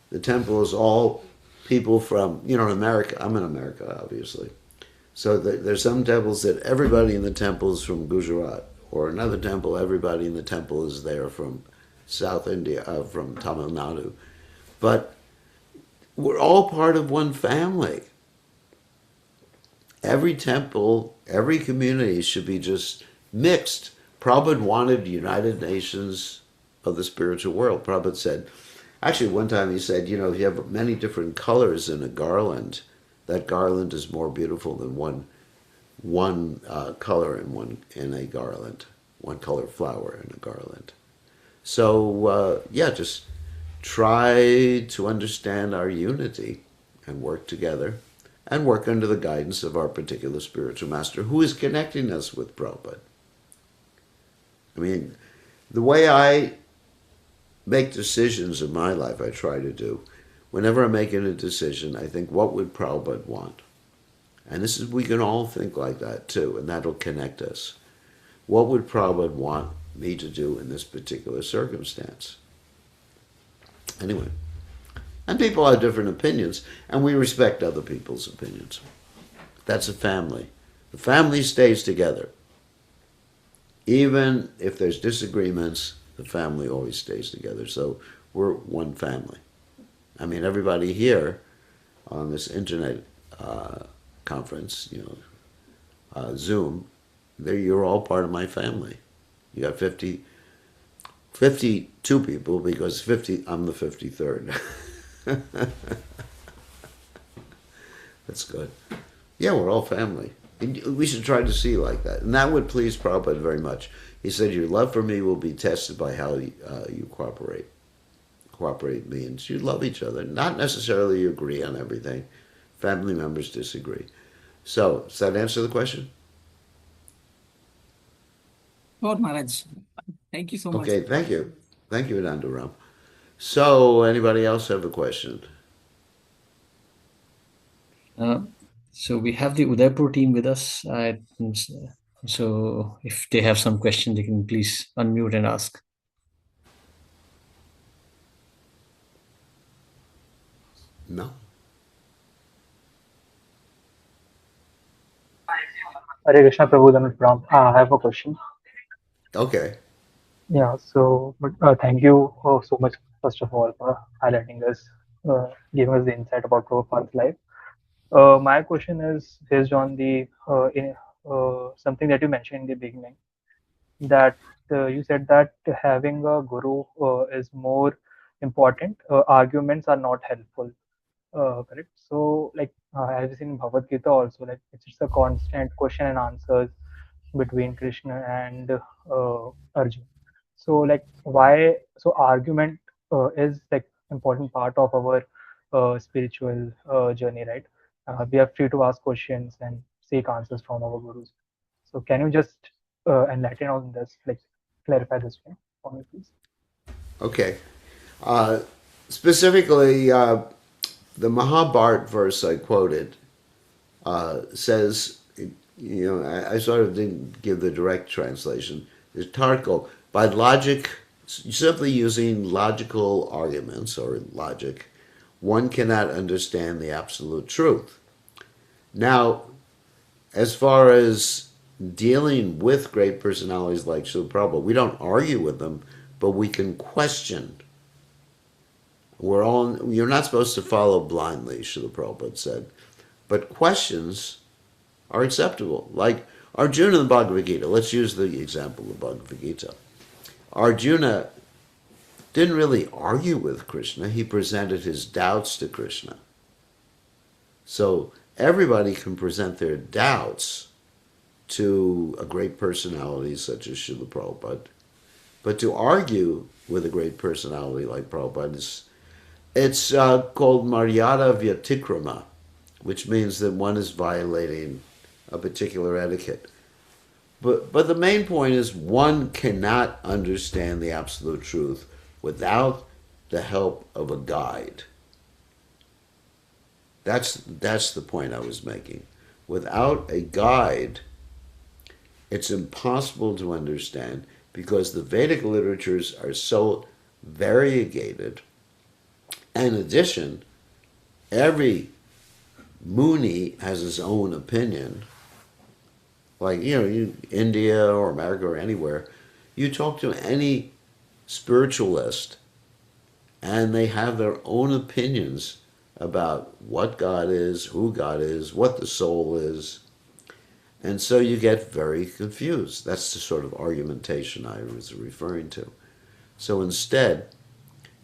the temple is all people from, in America. I'm in America, obviously. So there's some temples that everybody in the temple is from Gujarat, or another temple, everybody in the temple is there from South India, from Tamil Nadu. But we're all part of one family. Every temple, every community should be just mixed. Prabhupada wanted United Nations of the spiritual world. Prabhupada said, actually one time he said, if you have many different colors in a garland, that garland is more beautiful than one color in a garland, one color flower in a garland. So just try to understand our unity and work together and work under the guidance of our particular spiritual master who is connecting us with Prabhupada. The way I make decisions in my life, I try to do. Whenever I'm making a decision, I think, what would Prabhupada want? And we can all think like that too, and that'll connect us. What would Prabhupada want me to do in this particular circumstance? Anyway, and people have different opinions, and we respect other people's opinions. That's a family. The family stays together. Even if there's disagreements, the family always stays together. So we're one family. Everybody here on this internet conference, Zoom, you're all part of my family. You got 52 people because I'm the 53rd. That's good. Yeah, we're all family. We should try to see like that. And that would please Prabhupada very much. He said, your love for me will be tested by how you cooperate means you love each other. Not necessarily you agree on everything. Family members disagree. So, does that answer the question? Lord Maharaj, thank you so much. Okay, thank you. Thank you, Anandaram. So, anybody else have a question? So we have the Udaipur team with us. So if they have some question, they can please unmute and ask. No? Hare Krishna Prabhu from. I have a question. Okay. Yeah, so thank you so much, first of all, for highlighting us, giving us the insight about Prabhupada's life. My question is based on the something that you mentioned in the beginning, that you said that having a guru is more important. Arguments are not helpful. Correct. So, like, as we seen in Bhagavad Gita also, like it's just a constant question and answers between Krishna and Arjun. So, like, why? So, argument is like important part of our spiritual journey, right? We are free to ask questions and seek answers from our gurus. So, can you just enlighten on this, like, clarify this for me, please? Okay. Specifically, the Mahabharata verse I quoted says, I sort of didn't give the direct translation. It's Tarko. By logic, simply using logical arguments or logic, one cannot understand the absolute truth. Now, as far as dealing with great personalities like Srila Prabhupada, we don't argue with them, but we can question. You're not supposed to follow blindly, Srila Prabhupada said, but questions are acceptable. Like Arjuna in the Bhagavad Gita, let's use the example of the Bhagavad Gita. Arjuna didn't really argue with Krishna, he presented his doubts to Krishna. So everybody can present their doubts to a great personality such as Srila Prabhupada. But to argue with a great personality like Prabhupada, it's called Maryada Vyatikrama, which means that one is violating a particular etiquette. But the main point is one cannot understand the absolute truth without the help of a guide. That's the point I was making. Without a guide, it's impossible to understand because the Vedic literatures are so variegated. In addition, every Muni has his own opinion. Like, India or America or anywhere, you talk to any spiritualist and they have their own opinions about what God is, who God is, what the soul is. And so you get very confused. That's the sort of argumentation I was referring to. So instead,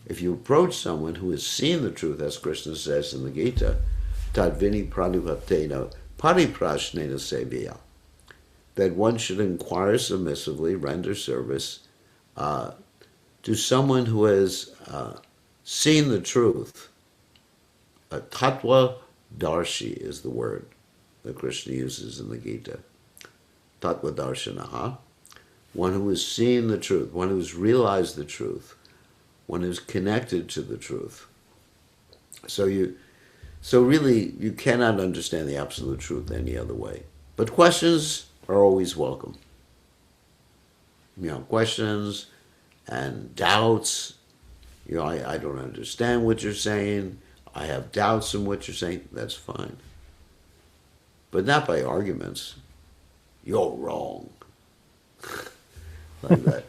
if you approach someone who has seen the truth, as Krishna says in the Gita, Tadvini pranipatena pariprashnena seviya, that one should inquire submissively, render service to someone who has seen the truth. A tattva darshi is the word that Krishna uses in the Gita. Tattva darshanaha, one who has seen the truth, one who has realized the truth, one who's connected to the truth. So really you cannot understand the absolute truth any other way. But questions are always welcome. Questions and doubts. I don't understand what you're saying. I have doubts in what you're saying. That's fine. But not by arguments. You're wrong. Like that.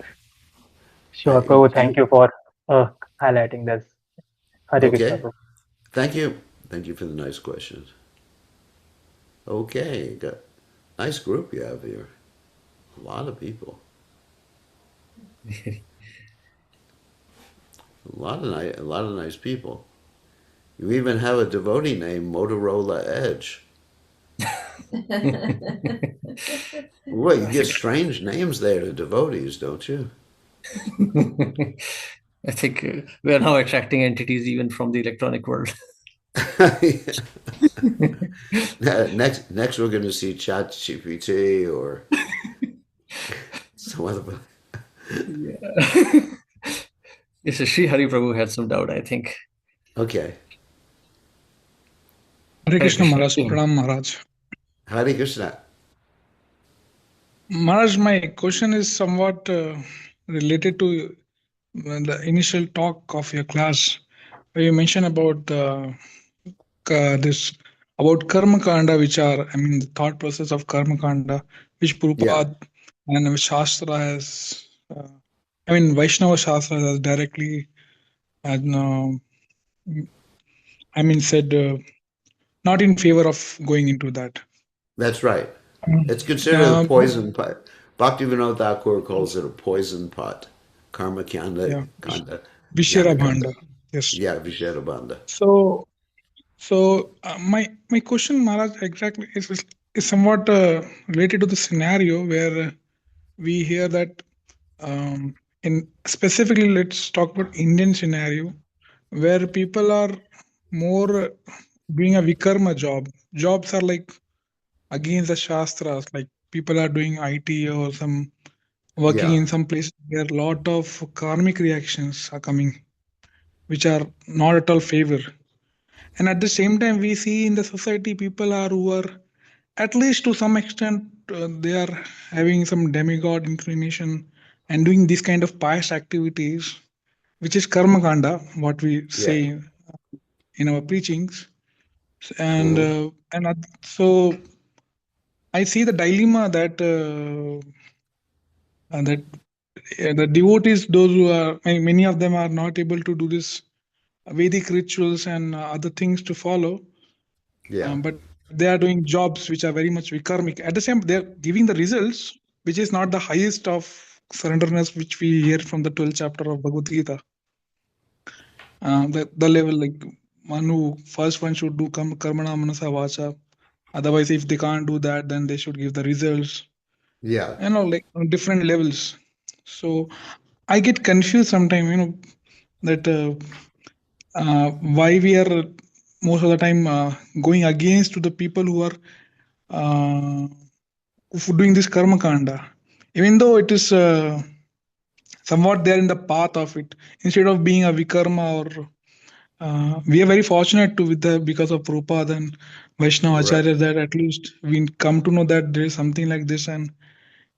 Sure, Prabhu. Thank you for highlighting this. Hare Krishna, Okay. Prabhu. Thank you. Thank you for the nice questions. Okay, got nice group you have here. A lot of people. A lot of nice people. You even have a devotee named Motorola Edge. Well, you get strange names there to devotees, don't you? I think we are now attracting entities even from the electronic world. Next, we're going to see ChatGPT or some other. Yeah. Yes, Sri Hari Prabhu had some doubt, I think. Okay. Hare Krishna Krishna. Maharaj, Pranam Maharaj. Hare Krishna. Maharaj, my question is somewhat related to the initial talk of your class, where you mentioned about this about karma kanda, which are, I mean, the thought process of karma kanda, which Prabhupada and Shastra has, I mean, Vaishnava Shastra has directly, I mean, said not in favor of going into that. That's right. It's considered a poison pot. Bhaktivedanta Thakur calls it a poison pot. Karma kanda. Vishera Bhanda. Yes. Yeah, Vishera Bhanda. So my question, Maharaj, exactly is somewhat related to the scenario where we hear that in specifically, let's talk about Indian scenario where people are more doing a vikarma job. Jobs are like against the shastras, like people are doing IT or some working in some place where a lot of karmic reactions are coming, which are not at all favor. And at the same time, we see in the society people are who are, at least to some extent, they are having some demigod inclination and doing this kind of pious activities, which is karma kanda, what we say in our preachings. And so I see the dilemma that the devotees, those who are, many of them are not able to do this Vedic rituals and other things to follow. But they are doing jobs which are very much vikarmic. At the same, they are giving the results, which is not the highest of surrenderness, which we hear from the 12th chapter of Bhagavad Gita. The level, like first one should do karmana manasa vacha. Otherwise, if they can't do that, then they should give the results. Like on different levels. So I get confused sometimes, that why we are most of the time going against to the people who are doing this karma kanda, even though it is somewhat there in the path of it, instead of being a vikarma or we are very fortunate to because of Prabhupada and Vaishnava Acharya that at least we come to know that there is something like this, and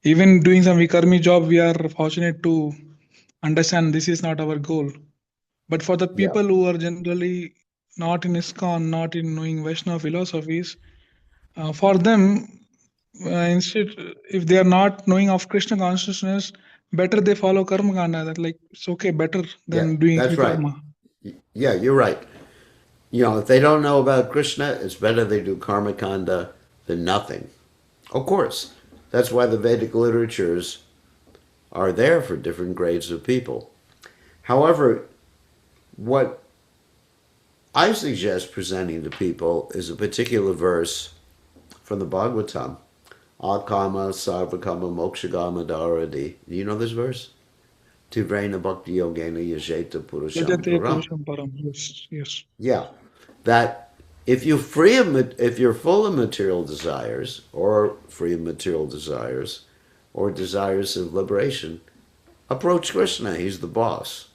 even doing some vikarmi job, we are fortunate to understand this is not our goal. But for the people who are generally not in ISKCON, not in knowing Vaishnava philosophies, for them, instead, if they are not knowing of Krishna consciousness, better they follow karma kanda. That like it's okay, better than doing that's vikarma. Right. Yeah, you're right. If they don't know about Krishna, it's better they do karma kanda than nothing. Of course, that's why the Vedic literatures are there for different grades of people. However, what I suggest presenting to people is a particular verse from the Bhagavatam. Akama sarvakama mokshagama dharadi. Do you know this verse? Tivrena bhakti yogena yajeta purusham param. Yes. Yeah. That if you're full of material desires, or free of material desires, or desires of liberation, approach Krishna. He's the boss.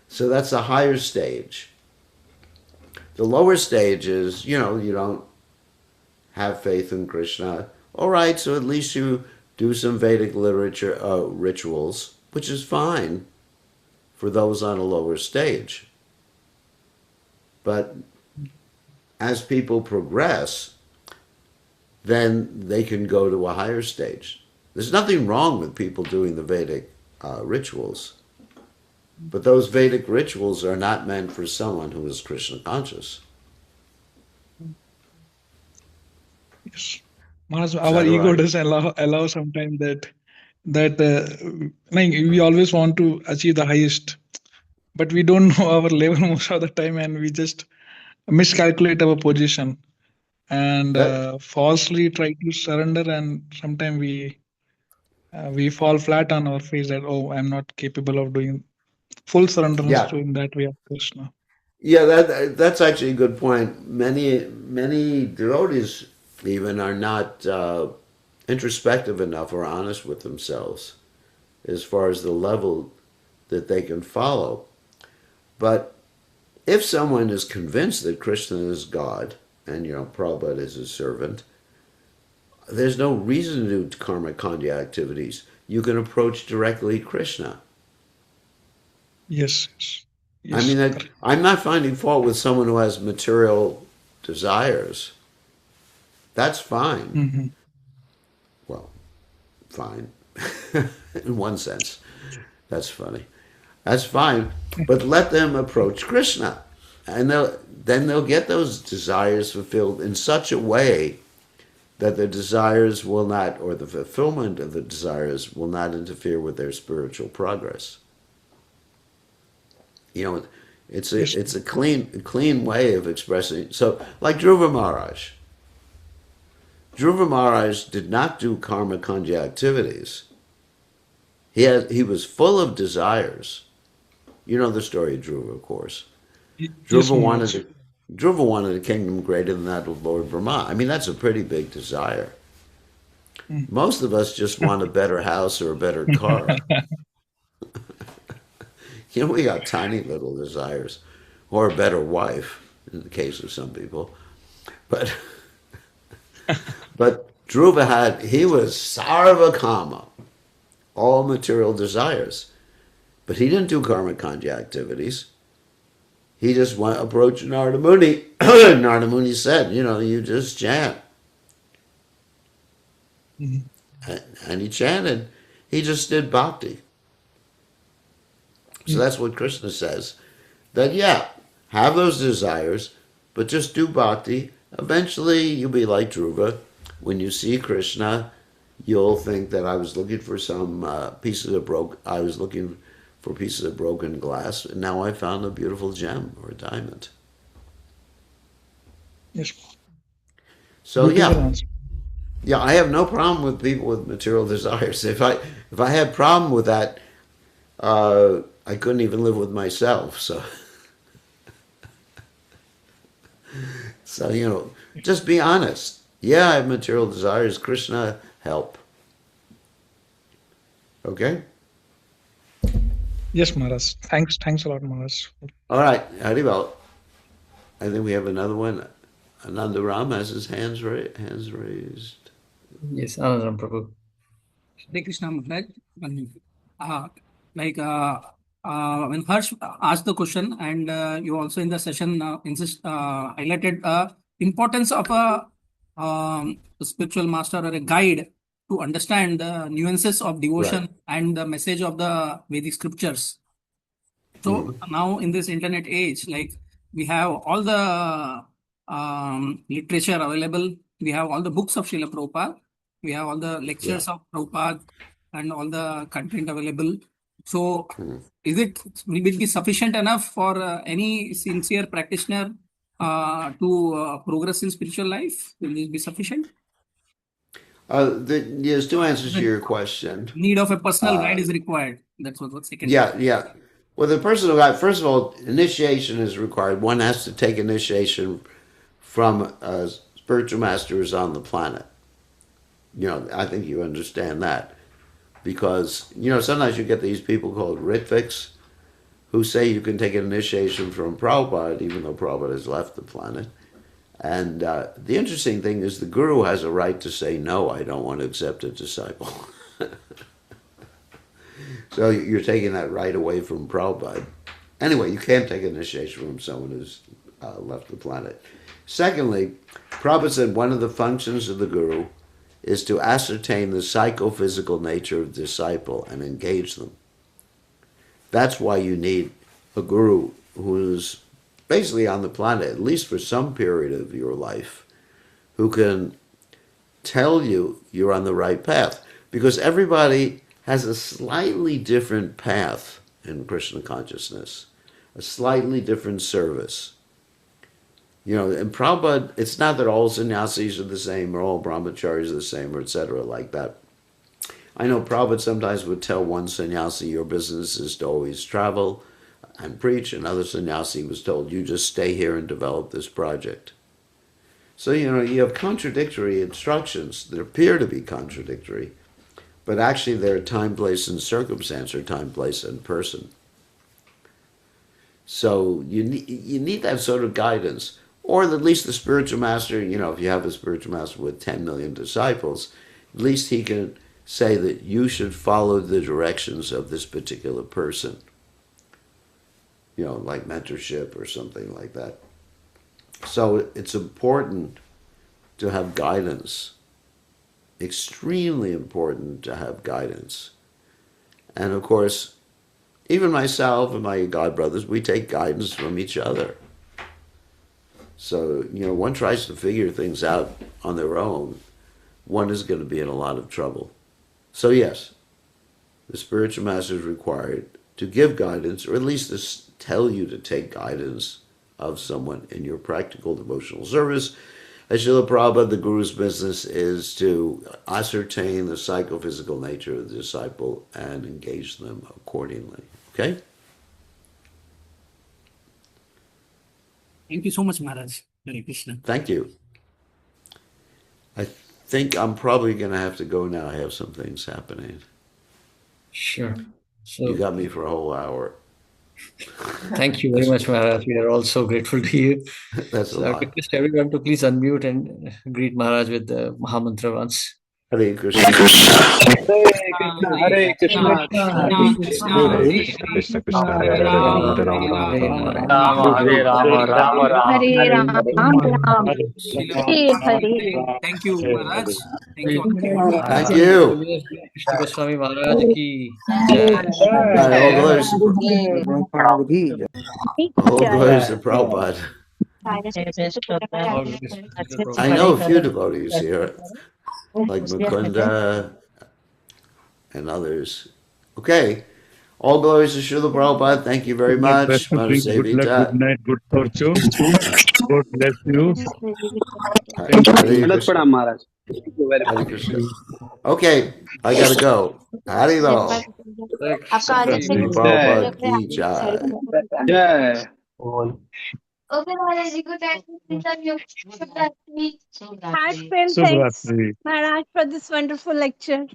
So that's a higher stage. The lower stage is, you don't have faith in Krishna. All right, so at least you do some Vedic literature rituals, which is fine for those on a lower stage. But as people progress, then they can go to a higher stage. There's nothing wrong with people doing the Vedic rituals. But those Vedic rituals are not meant for someone who is Krishna conscious. Yes. Maharaj, Is our that ego right? doesn't allow sometimes that like we always want to achieve the highest, but we don't know our level most of the time, and we just miscalculate our position and That falsely try to surrender, and sometimes we fall flat on our face that, oh, I'm not capable of doing full surrenderance yeah. to in that way of Krishna. Yeah, that's actually a good point. Many devotees even are not introspective enough or honest with themselves as far as the level that they can follow. But if someone is convinced that Krishna is God and Prabhupada is his servant, there's no reason to do karma kanya activities. You can approach directly Krishna. Yes, yes, I yes, mean, correct. I'm not finding fault with someone who has material desires. That's fine. Mm-hmm. Well, fine. In one sense. That's funny. That's fine. But let them approach Krishna. And then they'll get those desires fulfilled in such a way that the desires will not, or the fulfillment of the desires will not interfere with their spiritual progress. It's Yes. a clean way of expressing. So, like Dhruva Maharaj. Dhruva Maharaj did not do karma kanya activities. He was full of desires. You know the story of Dhruva, of course. Yes, Dhruva Maharaj. wanted a kingdom greater than that of Lord Brahma. I mean, that's a pretty big desire. Mm. Most of us just want a better house or a better car. We got tiny little desires, or a better wife, in the case of some people. But Dhruva he was sarva kama, all material desires. But he didn't do karma kanya activities. He just approached Narada Muni. Narada Muni said, you just chant. Mm-hmm. And he chanted. He just did bhakti. So that's what Krishna says. That, have those desires, but just do bhakti. Eventually, you'll be like Dhruva. When you see Krishna, you'll think that I was looking for some pieces of broken glass, and now I found a beautiful gem or a diamond. Yes. So Beautiful answer. Yeah, I have no problem with people with material desires. If I had a problem with that, I couldn't even live with myself. So, just be honest. Yeah, I have material desires. Krishna, help. Okay? Yes, Maharaj. Thanks a lot, Maharaj. All right, Haribal. I think we have another one. Anandaram has his hands raised. Yes, Anandaram Prabhu. Hare Krishna Maharaj. When Harsh asked the question, and you also in the session highlighted importance of a spiritual master or a guide to understand the nuances of devotion and the message of the Vedic scriptures. So now in this internet age, like we have all the literature available, we have all the books of Srila Prabhupada, we have all the lectures of Prabhupada and all the content available. So will it be sufficient enough for any sincere practitioner to progress in spiritual life? Will this be sufficient? There's two answers to your question. Need of a personal guide is required. That's what second. Yeah. Well, the personal guide, first of all, initiation is required. One has to take initiation from spiritual masters on the planet. I think you understand that. Because, sometimes you get these people called Ritviks who say you can take an initiation from Prabhupada, even though Prabhupada has left the planet. And the interesting thing is the guru has a right to say, no, I don't want to accept a disciple. So you're taking that right away from Prabhupada. Anyway, you can't take initiation from someone who's left the planet. Secondly, Prabhupada said one of the functions of the guru is to ascertain the psychophysical nature of the disciple and engage them. That's why you need a guru who's basically on the planet, at least for some period of your life, who can tell you you're on the right path. Because everybody has a slightly different path in Krishna consciousness, a slightly different service. You know, and Prabhupada, it's not that all sannyasis are the same or all brahmacharis are the same or etc. like that. I know Prabhupada sometimes would tell one sannyasi, your business is to always travel and preach. Another sannyasi was told, you just stay here and develop this project. So, you know, you have contradictory instructions that appear to be contradictory, but actually they're time, place, and circumstance, or time, place, and person. So you need that sort of guidance. Or at least the spiritual master, you know, if you have a spiritual master with 10 million disciples, at least he can say that you should follow the directions of this particular person. You know, like mentorship or something like that. So it's important to have guidance. Extremely important to have guidance. And of course, even myself and my godbrothers, we take guidance from each other. So, you know, one tries to figure things out on their own, one is going to be in a lot of trouble. So yes, the spiritual master is required to give guidance, or at least to tell you to take guidance of someone in your practical devotional service. As Srila Prabhupada, the Guru's business is to ascertain the psychophysical nature of the disciple and engage them accordingly. Okay? Thank you so much, Maharaj. Hare Krishna. Thank you. I think I'm probably going to have to go now. I have some things happening. Sure. So You got me for a whole hour. thank you very much, Maharaj. We are all so grateful to you. That's So a I lot. request everyone to please unmute and greet Maharaj with the Mahamantra once. Hare Krishna. Hare Krishna, Hare Krishna, Hare Krishna Krishna, Krishna, Hare Hare Hare, Hare, Hare Rama, Hare Rama Rama, Rama, Hare Rama, Rama Rama, Hare Ram, Ram, Hare Hare. Thank you, Maharaj. Thank you. Thank you. Bir Krishna Goswami Maharaj ki jai. Right, all glories to all Jai. glories to Prabhupada. All glories to Srila Prabhupada. I know a few devotees here, like Mukunda and others. Okay. All glories to Srila Prabhupada. Thank you very much. Good luck, good night, good fortune. God bless you. Hare Krishna. Pranam, Maharaj. Thank you very Hare much. Krishna. Okay, I gotta go. Harilo. Hare Krishna. Srila Prabhupada ki jai. Jai. Okay, Maharaj, good night. Heartfelt thanks, Subhratri. Maharaj, for this wonderful lecture.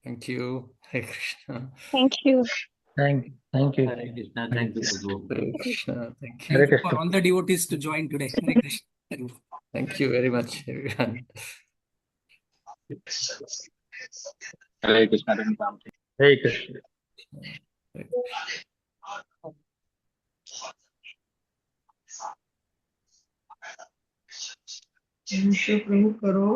Thank you. Hare Krishna. Thank you. Thank you. Hare Krishna. Thank you. Thank you for all the devotees to join today. Hare Krishna. Thank you very much, everyone. Hare Krishna. Hare Krishna. प्रभु करो